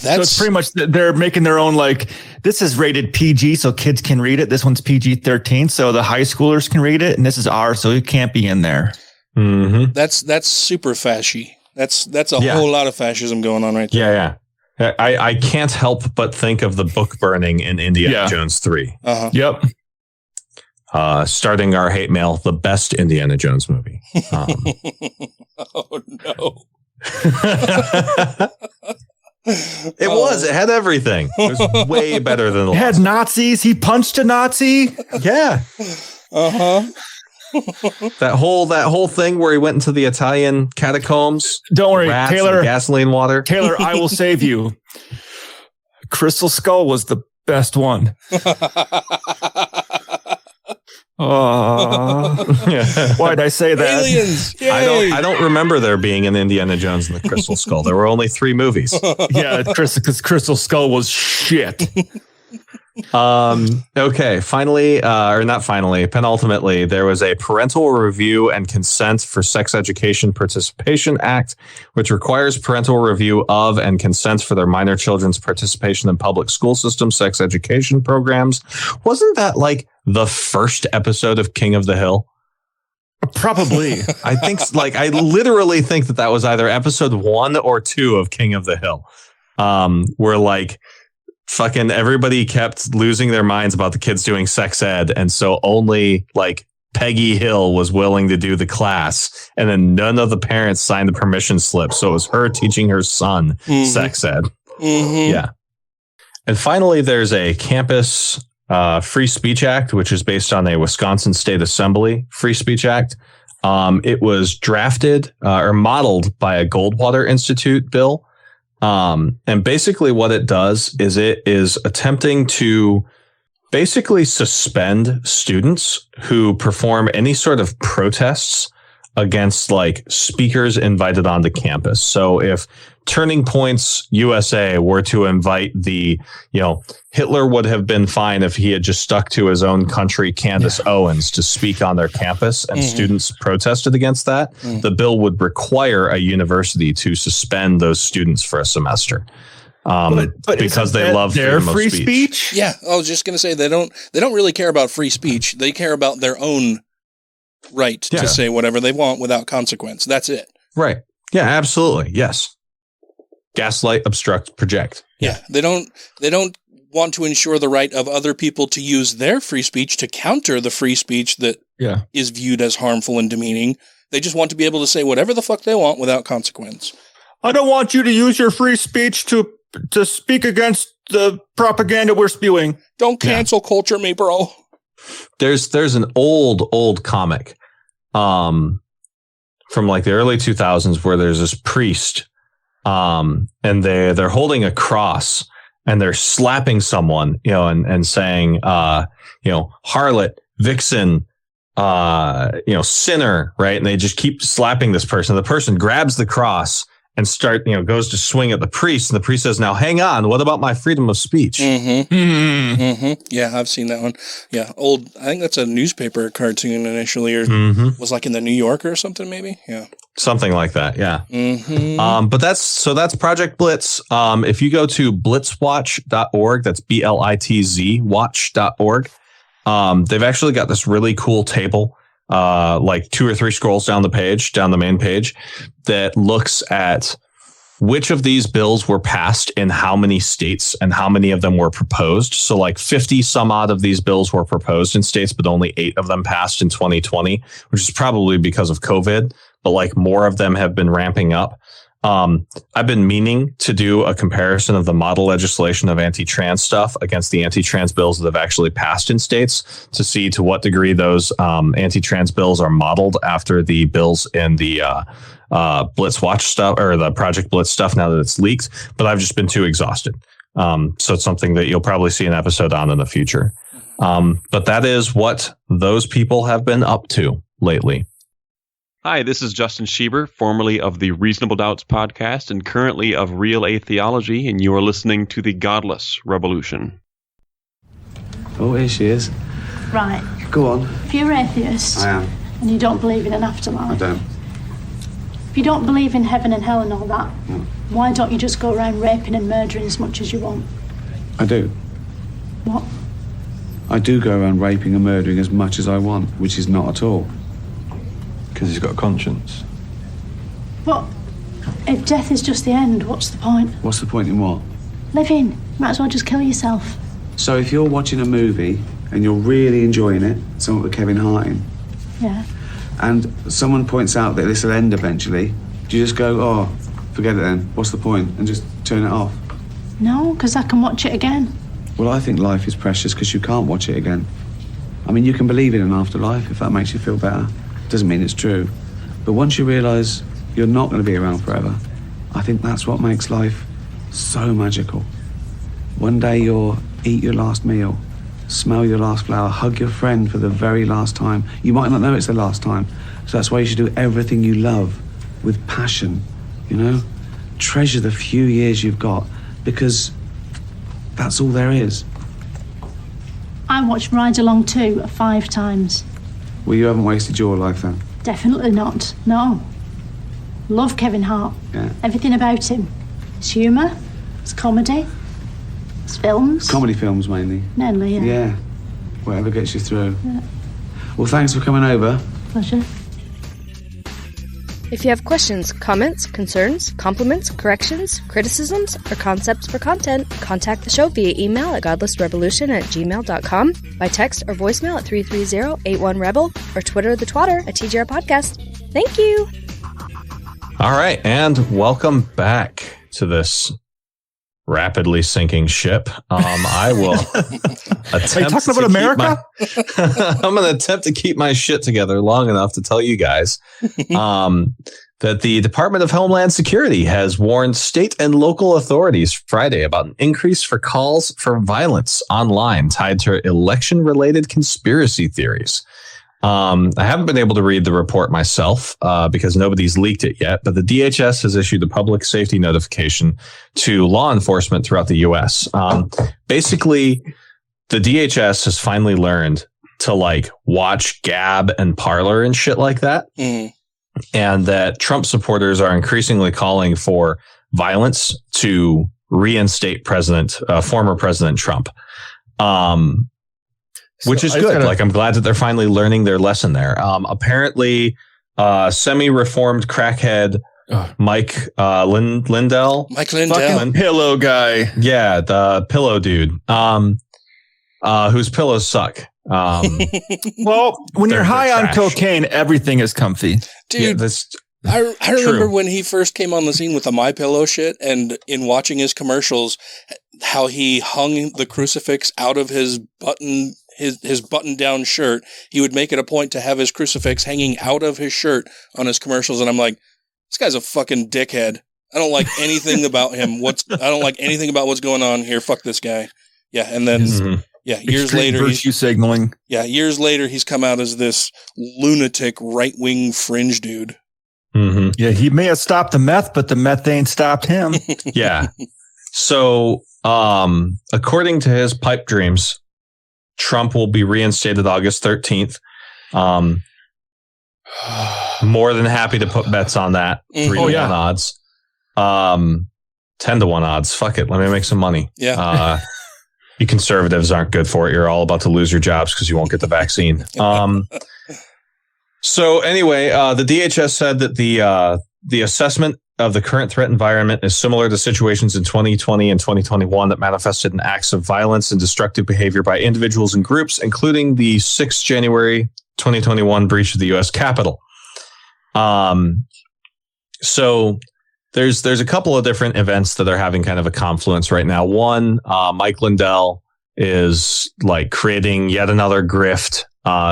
So it's pretty much they're making their own, like, this is rated PG so kids can read it. This one's PG-13 so the high schoolers can read it. And this is R so it can't be in there. That's super fascy. That's a whole lot of fascism going on right there. Yeah. I can't help but think of the book burning in Indiana Jones 3. Yep. Starting our hate mail, the best Indiana Jones movie. Oh, no. It was. It had everything. It was way better than the It had Nazis. He punched a Nazi. Yeah. That whole thing where he went into the Italian catacombs. Don't worry, Taylor. Gasoline water. Taylor, I will save you. Crystal Skull was the best one. Why'd I say that? Aliens! I don't remember there being an Indiana Jones and the Crystal Skull. There were only 3 movies. Yeah, because Crystal Skull was shit. Okay, finally, or not finally, penultimately, there was a Parental Review and Consent for Sex Education Participation Act, which requires parental review of and consent for their minor children's participation in public school system sex education programs. Wasn't that like the first episode of King of the Hill? Probably. I think, like, I literally think that was either episode 1 or 2 of King of the Hill, where like fucking everybody kept losing their minds about the kids doing sex ed. And so only like Peggy Hill was willing to do the class. And then none of the parents signed the permission slip. So it was her teaching her son sex ed. Yeah. And finally, there's a campus Free Speech Act, which is based on a Wisconsin State Assembly Free Speech Act. It was drafted or modeled by a Goldwater Institute bill. And basically what it does is it is attempting to basically suspend students who perform any sort of protests against like speakers invited onto campus. So if Turning Points USA were to invite Hitler would have been fine if he had just stuck to his own country, Candace Owens, to speak on their campus, and students protested against that. The bill would require a university to suspend those students for a semester. But because they love their freedom free of speech. Yeah, I was just going to say they don't really care about free speech. They care about their own right to say whatever they want without consequence. That's it. Right. Yeah, absolutely. Yes. Gaslight, obstruct, project. Yeah. They don't want to ensure the right of other people to use their free speech to counter the free speech that is viewed as harmful and demeaning. They just want to be able to say whatever the fuck they want without consequence. I don't want you to use your free speech to speak against the propaganda we're spewing. Don't cancel culture me, bro. There's an old comic from like the early 2000s where there's this priest and they're holding a cross and they're slapping someone, and saying harlot, vixen, sinner, right? And they just keep slapping this person. The person grabs the cross and goes to swing at the priest. And the priest says, now, hang on. What about my freedom of speech? Yeah, I've seen that one. Yeah. I think that's a newspaper cartoon initially, or was like in the New Yorker or something, maybe. Yeah. Something like that. Yeah. But that's Project Blitz. If you go to blitzwatch.org, that's BLITZ watch.org. They've actually got this really cool table, like 2 or 3 scrolls down the main page, that looks at which of these bills were passed in how many states and how many of them were proposed. So like 50 some odd of these bills were proposed in states, but only 8 of them passed in 2020, which is probably because of COVID, but like more of them have been ramping up. I've been meaning to do a comparison of the model legislation of anti-trans stuff against the anti-trans bills that have actually passed in states to see to what degree those anti-trans bills are modeled after the bills in the Blitz Watch stuff or the Project Blitz stuff now that it's leaked. But I've just been too exhausted. So it's something that you'll probably see an episode on in the future. But that is what those people have been up to lately. Hi, this is Justin Schieber, formerly of the Reasonable Doubts podcast and currently of Real Atheology, and you are listening to the Godless Rebelution. Oh, here she is. Right. Go on. If you're atheist I am. and you don't believe in an afterlife, I don't. if you don't believe in heaven and hell and all that, why don't you just go around raping and murdering as much as you want? I do. What? I do go around raping and murdering as much as I want, which is not at all. Because he's got a conscience. But if death is just the end, what's the point? What's the point in what? Living. Might as well just kill yourself. So if you're watching a movie and you're really enjoying it, something with Kevin Hart in, Yeah. and someone points out that this will end eventually, do you just go, oh, forget it then, what's the point, and just turn it off? No, because I can watch it again. Well, I think life is precious because you can't watch it again. I mean, you can believe in an afterlife if that makes you feel better. Doesn't mean it's true. But once you realise you're not going to be around forever, I think that's what makes life so magical. One day you'll eat your last meal, smell your last flower, hug your friend for the very last time. You might not know it's the last time. So that's why you should do everything you love with passion, you know? Treasure the few years you've got because that's all there is. I watched Ride Along 2 5 times. Well, you haven't wasted your life then. Definitely not. No. Love Kevin Hart. Yeah. Everything about him. His humour, his comedy, his films. Comedy films mainly. Mainly, yeah. Yeah. Whatever gets you through. Yeah. Well, thanks for coming over. Pleasure. If you have questions, comments, concerns, compliments, corrections, criticisms, or concepts for content, contact the show via email at godlessrebelution@gmail.com, by text or voicemail at 330-81-REBEL, or Twitter the twatter at TGR Podcast. Thank you! All right, and welcome back to this rapidly sinking ship. I will attempt. Are you talking about America? I'm going to attempt to keep my shit together long enough to tell you guys that the Department of Homeland Security has warned state and local authorities Friday about an increase for calls for violence online tied to election-related conspiracy theories. I haven't been able to read the report myself because nobody's leaked it yet, but the DHS has issued a public safety notification to law enforcement throughout the U.S. Basically, the DHS has finally learned to like watch Gab and Parler and shit like that, and that Trump supporters are increasingly calling for violence to reinstate former President Trump. Which is good. Like, I'm glad that they're finally learning their lesson there. Apparently, semi-reformed crackhead Mike Lindell. Mike Lindell. Fucking pillow guy. Yeah, the pillow dude. Whose pillows suck. Well, when you're high on cocaine, everything is comfy. Dude, yeah, I remember when he first came on the scene with the My Pillow shit, and in watching his commercials, how he hung the crucifix out of his button-down shirt. He would make it a point to have his crucifix hanging out of his shirt on his commercials, and I'm like, this guy's a fucking dickhead. I don't like anything about him. I don't like anything about what's going on here. Fuck this guy. Yeah, and then years later, virtue signaling. Yeah, years later, he's come out as this lunatic right-wing fringe dude. Mm-hmm. Yeah, he may have stopped the meth, but the meth ain't stopped him. Yeah. So, according to his pipe dreams, Trump will be reinstated August 13th. More than happy to put bets on that. 3-1 odds. 10-1 odds. Fuck it. Let me make some money. Yeah. You conservatives aren't good for it. You're all about to lose your jobs because you won't get the vaccine. So anyway, the DHS said that the assessment of the current threat environment is similar to situations in 2020 and 2021 that manifested in acts of violence and destructive behavior by individuals and groups, including the 6th January 2021 breach of the U.S. Capitol. So there's a couple of different events that are having kind of a confluence right now. One, Mike Lindell is like creating yet another grift,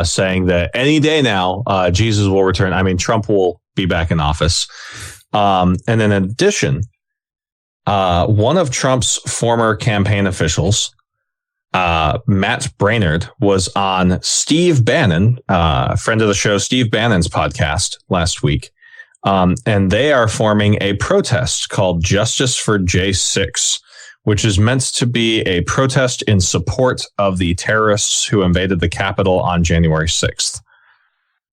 saying that any day now, Jesus will return. I mean, Trump will be back in office. And then in addition, one of Trump's former campaign officials, Matt Brainerd, was on Steve Bannon, friend of the show, Steve Bannon's podcast last week. And they are forming a protest called Justice for J6, which is meant to be a protest in support of the terrorists who invaded the Capitol on January 6th.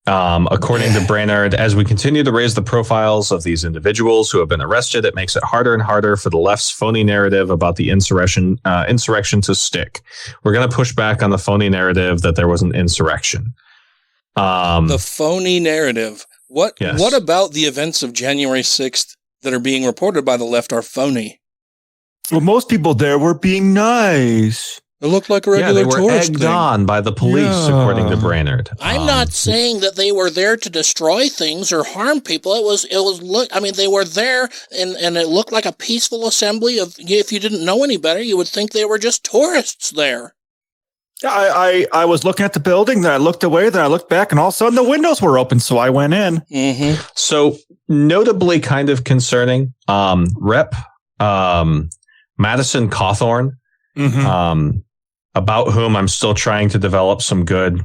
According to Brainerd, as we continue to raise the profiles of these individuals who have been arrested, it makes it harder and harder for the left's phony narrative about the insurrection to stick. We're going to push back on the phony narrative that there was an insurrection. The phony narrative. What about the events of January 6th that are being reported by the left are phony? Well, most people there were being nice. It looked like a regular tourist thing. They were egged on by the police, according to Brainerd. I'm not saying that they were there to destroy things or harm people. They were there and it looked like a peaceful assembly of, if you didn't know any better, you would think they were just tourists there. I was looking at the building, then I looked away, then I looked back, and all of a sudden the windows were open, so I went in. Mm-hmm. So notably kind of concerning, Rep. Madison Cawthorn, about whom I'm still trying to develop some good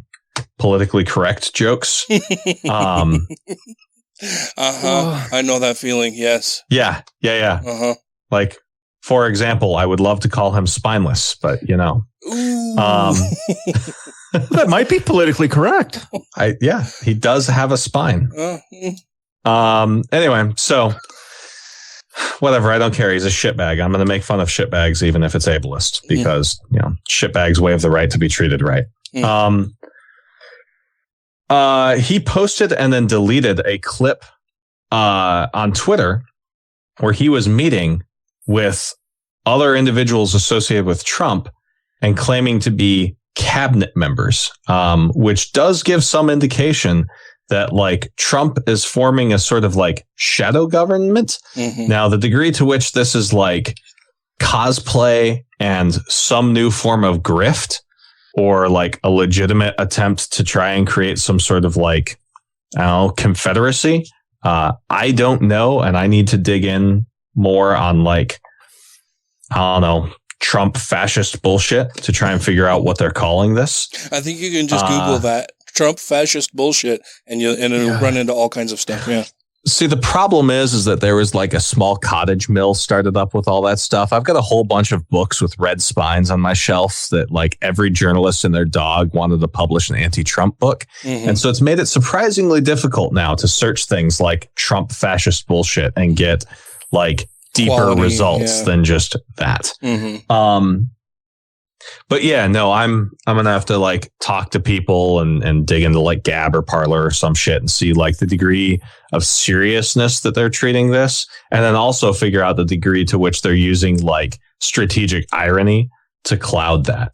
politically correct jokes. I know that feeling. Yes. Yeah. Like, for example, I would love to call him spineless, but that might be politically correct. He does have a spine. Anyway, so whatever, I don't care. He's a shitbag. I'm going to make fun of shitbags, even if it's ableist, because shitbags waive the right to be treated right. He posted and then deleted a clip on Twitter where he was meeting with other individuals associated with Trump and claiming to be cabinet members, which does give some indication that like Trump is forming a sort of like shadow government. Now, the degree to which this is like cosplay and some new form of grift or like a legitimate attempt to try and create some sort of like, confederacy. I don't know. And I need to dig in more on like, Trump fascist bullshit to try and figure out what they're calling this. I think you can just Google that. Trump fascist bullshit, and it'll run into all kinds of stuff. Yeah. See, the problem is that there was like a small cottage mill started up with all that stuff. I've got a whole bunch of books with red spines on my shelf that like every journalist and their dog wanted to publish an anti-Trump book. And so it's made it surprisingly difficult now to search things like Trump fascist bullshit and get like deeper results than just that. But yeah, no, I'm going to have to like talk to people and dig into like Gab or Parler or some shit and see like the degree of seriousness that they're treating this. And then also figure out the degree to which they're using like strategic irony to cloud that.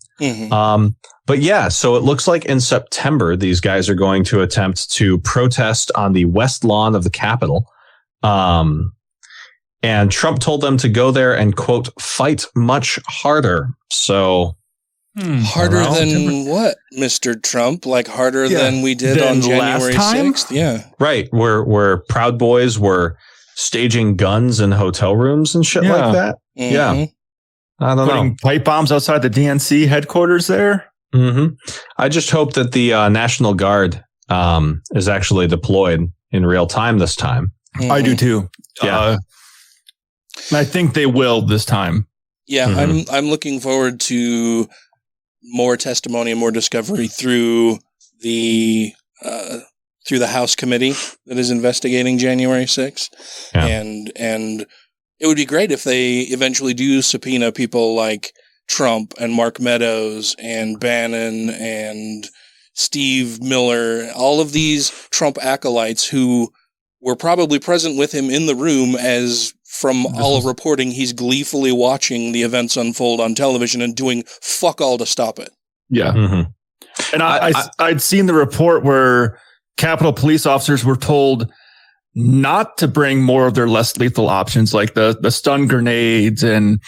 But yeah, so it looks like in September, these guys are going to attempt to protest on the west lawn of the Capitol. And Trump told them to go there and, quote, fight much harder. So harder than what, Mr. Trump? Like harder than we did on January 6th? Yeah. Right. Where Proud Boys were staging guns in hotel rooms and shit like that. Yeah. I don't know. Pipe bombs outside the DNC headquarters there. I just hope that the National Guard is actually deployed in real time this time. Mm-hmm. I do too. Yeah. And I think they will this time. Yeah, I'm looking forward to more testimony and more discovery through the House committee that is investigating January 6th. Yeah. And it would be great if they eventually do subpoena people like Trump and Mark Meadows and Bannon and Steve Miller, all of these Trump acolytes who were probably present with him in the room as, from all reporting, he's gleefully watching the events unfold on television and doing fuck all to stop it. Yeah. Mm-hmm. And I'd seen the report where Capitol police officers were told not to bring more of their less lethal options, like the stun grenades, and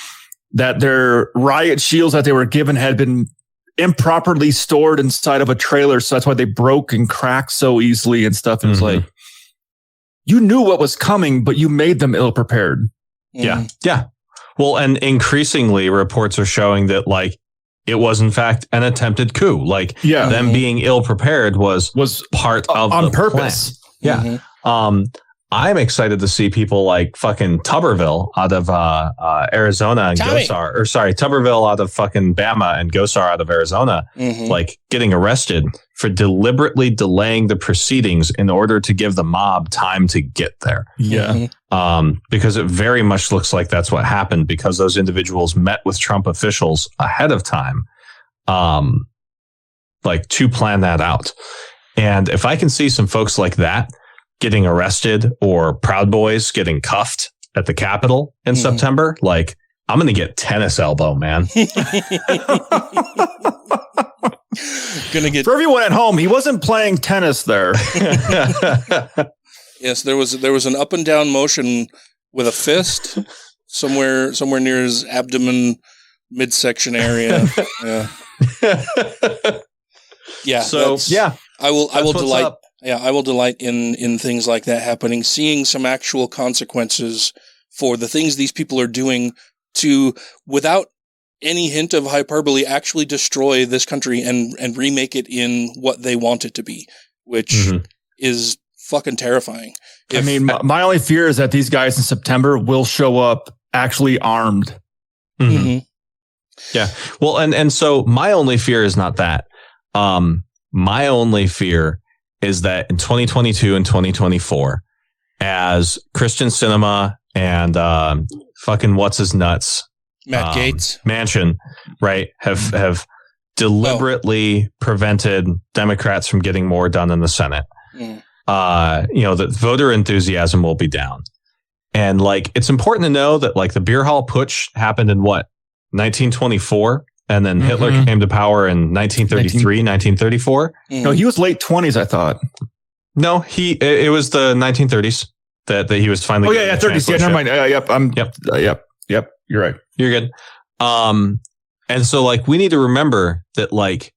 that their riot shields that they were given had been improperly stored inside of a trailer. So that's why they broke and cracked so easily and stuff. It was like, you knew what was coming, but you made them ill prepared. Yeah. Yeah. Well, and increasingly reports are showing that like it was in fact an attempted coup. Like them being ill prepared was part of on the purpose. Plan. Yeah. I'm excited to see people like fucking Tuberville out of Arizona and Tuberville out of fucking Bama and Gosar out of Arizona, like getting arrested for deliberately delaying the proceedings in order to give the mob time to get there. Yeah. Because it very much looks like that's what happened, because those individuals met with Trump officials ahead of time, like to plan that out. And if I can see some folks like that getting arrested, or Proud Boys getting cuffed at the Capitol in September, like, I'm going to get tennis elbow, man. For everyone at home, he wasn't playing tennis there. Yes, there was an up and down motion with a fist somewhere near his abdomen midsection area. Yeah. Yeah. So I will delight. Up. Yeah, I will delight in things like that happening, seeing some actual consequences for the things these people are doing to, without any hint of hyperbole, actually destroy this country and remake it in what they want it to be, which is fucking terrifying. I mean, my only fear is that these guys in September will show up actually armed. Yeah. Well, and so my only fear is not that. My only fear is that in 2022 and 2024, as Christian Sinema and fucking what's his nuts, Matt Gaetz, Manchin, right, have deliberately prevented Democrats from getting more done in the Senate. That voter enthusiasm will be down. And like, it's important to know that like the beer hall putsch happened in 1924. And then Hitler came to power in 1933, 1934. No, he was late 20s, I thought. No, it was the 1930s that he was finally. Oh yeah, 30s. Yeah, never mind. Yep. You're right. You're good. And so like we need to remember that like,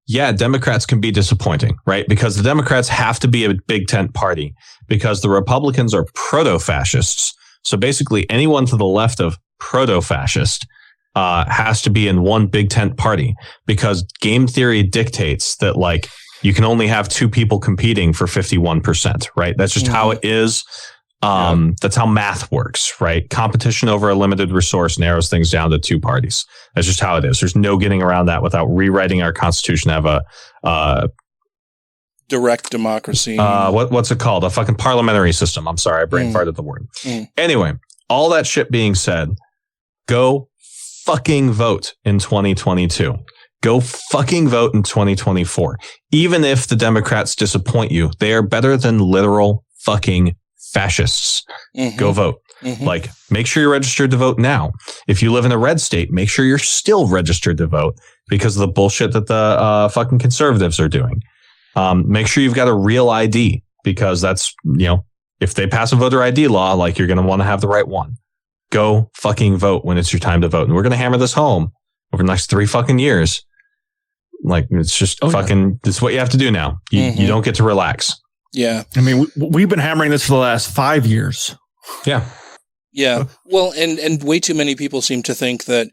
yeah, Democrats can be disappointing, right? Because the Democrats have to be a big tent party because the Republicans are proto-fascists. So basically, anyone to the left of proto-fascist has to be in one big tent party, because game theory dictates that like you can only have two people competing for 51%, right? That's just how it is. That's how math works, right? Competition over a limited resource narrows things down to two parties. That's just how it is. There's no getting around that without rewriting our constitution to have a direct democracy. What's it called? A fucking parliamentary system. I'm sorry, I brain farted the word. Anyway, all that shit being said, go fucking vote in 2022. Go fucking vote in 2024. Even if the Democrats disappoint you, they are better than literal fucking fascists. Go vote. Like, make sure you're registered to vote now. If you live in a red state, make sure you're still registered to vote because of the bullshit that the fucking conservatives are doing. Make sure you've got a real ID, because that's, if they pass a voter ID law, like, you're going to want to have the right one. Go fucking vote when it's your time to vote. And we're going to hammer this home over the next 3 fucking years. Like, it's just this is what you have to do now. You don't get to relax. Yeah. I mean, we've been hammering this for the last 5 years. Yeah. Yeah. Well, and way too many people seem to think that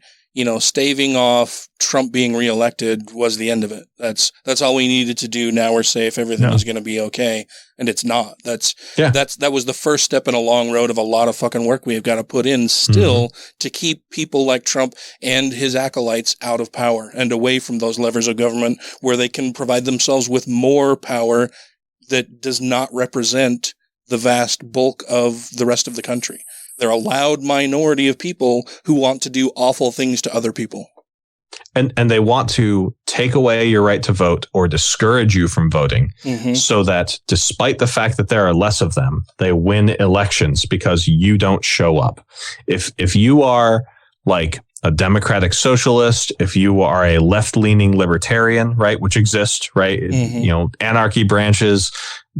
staving off Trump being reelected was the end of it. That's all we needed to do. Now we're safe. Everything is going to be okay. And it's not. That was the first step in a long road of a lot of fucking work we've got to put in still to keep people like Trump and his acolytes out of power and away from those levers of government where they can provide themselves with more power that does not represent the vast bulk of the rest of the country. They're a loud minority of people who want to do awful things to other people. And they want to take away your right to vote or discourage you from voting so that despite the fact that there are less of them, they win elections because you don't show up. If you are like a democratic socialist, if you are a left-leaning libertarian, right, which exists, right, anarchy branches,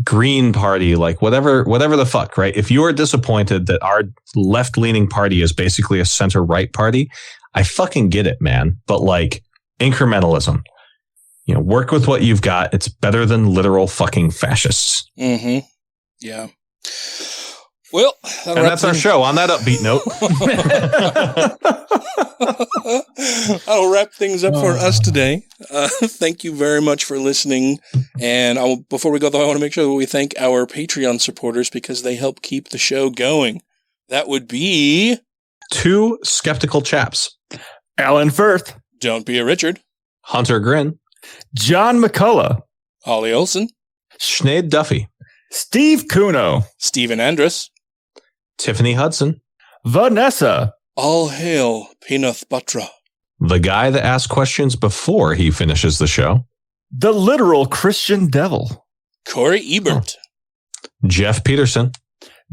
Green Party, like whatever the fuck, right? If you are disappointed that our left-leaning party is basically a center-right party, I fucking get it, man. But like incrementalism, work with what you've got. It's better than literal fucking fascists. Yeah. Well, and that's our show on that upbeat note. I'll wrap things up for us today. Thank you very much for listening. And before we go, though, I want to make sure that we thank our Patreon supporters because they help keep the show going. That would be 2 skeptical chaps. Alan Firth. Don't Be a Richard. Hunter Grin. John McCullough. Ollie Olson. Sinead Duffy. Steve Kuno. Stephen Andrus. Tiffany Hudson. Vanessa. All hail Pinath Batra. The guy that asks questions before he finishes the show. The literal Christian devil. Corey Ebert. Jeff Peterson.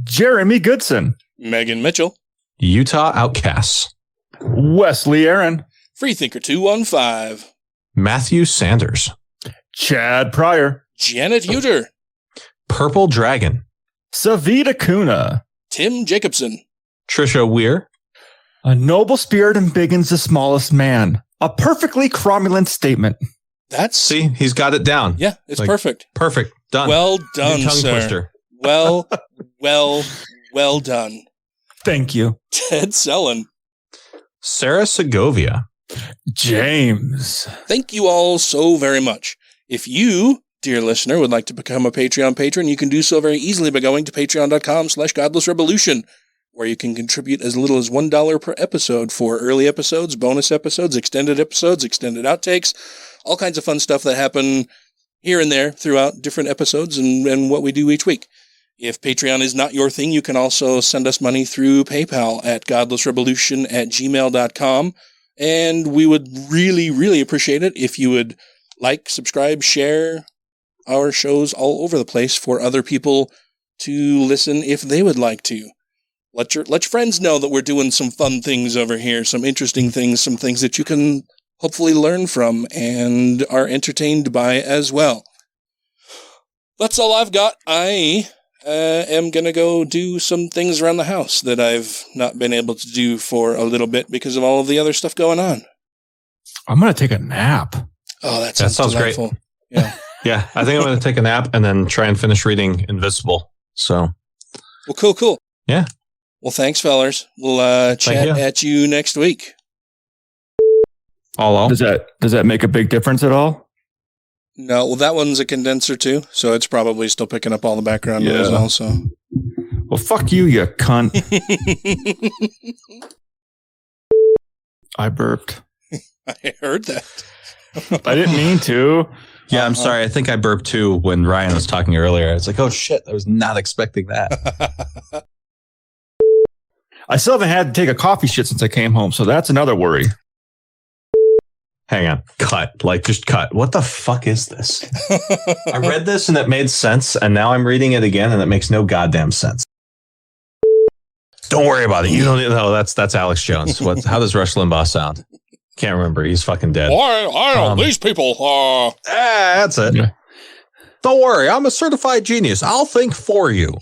Jeremy Goodson. Megan Mitchell. Utah Outcasts. Wesley Aaron. Freethinker 215. Matthew Sanders. Chad Pryor. Janet Uter. Purple Dragon. Savita Kuna. Tim Jacobson. Trisha Weir. A noble spirit embiggens the smallest man. A perfectly cromulent statement. See, he's got it down. Yeah, it's perfect. Perfect. Done. Well done, tongue sir. Twister. Well done. Thank you. Ted Sellen. Sarah Segovia. James. Thank you all so very much. If you, dear listener, would like to become a Patreon patron, you can do so very easily by going to patreon.com/GodlessRebelution, where you can contribute as little as $1 per episode for early episodes, bonus episodes, extended outtakes, all kinds of fun stuff that happen here and there throughout different episodes and what we do each week. If Patreon is not your thing, you can also send us money through PayPal at godlessrebelution@gmail.com. And we would really, really appreciate it if you would like, subscribe, share our shows all over the place for other people to listen if they would like to. Let your friends know that we're doing some fun things over here, some interesting things, some things that you can hopefully learn from and are entertained by as well. That's all I've got. I am going to go do some things around the house that I've not been able to do for a little bit because of all of the other stuff going on. I'm going to take a nap. Oh, that sounds delightful. Great. Yeah. Yeah, I think I'm going to take a nap and then try and finish reading Invisible. So, well, cool. Yeah. Well, thanks, fellers. We'll chat at you next week. All. Does that make a big difference at all? No, well, that one's a condenser too, so it's probably still picking up all the background noise also. Well, fuck you, you cunt. I burped. I heard that. I didn't mean to. Yeah, I'm sorry. I think I burped too when Ryan was talking earlier. It's like, oh shit, I was not expecting that. I still haven't had to take a coffee shit since I came home, so that's another worry. Hang on. Cut. Just cut. What the fuck is this? I read this and it made sense, and now I'm reading it again and it makes no goddamn sense. Don't worry about it. You don't know. That's Alex Jones. How does Rush Limbaugh sound? Can't remember. He's fucking dead. I know these people. That's it. Yeah. Don't worry. I'm a certified genius. I'll think for you.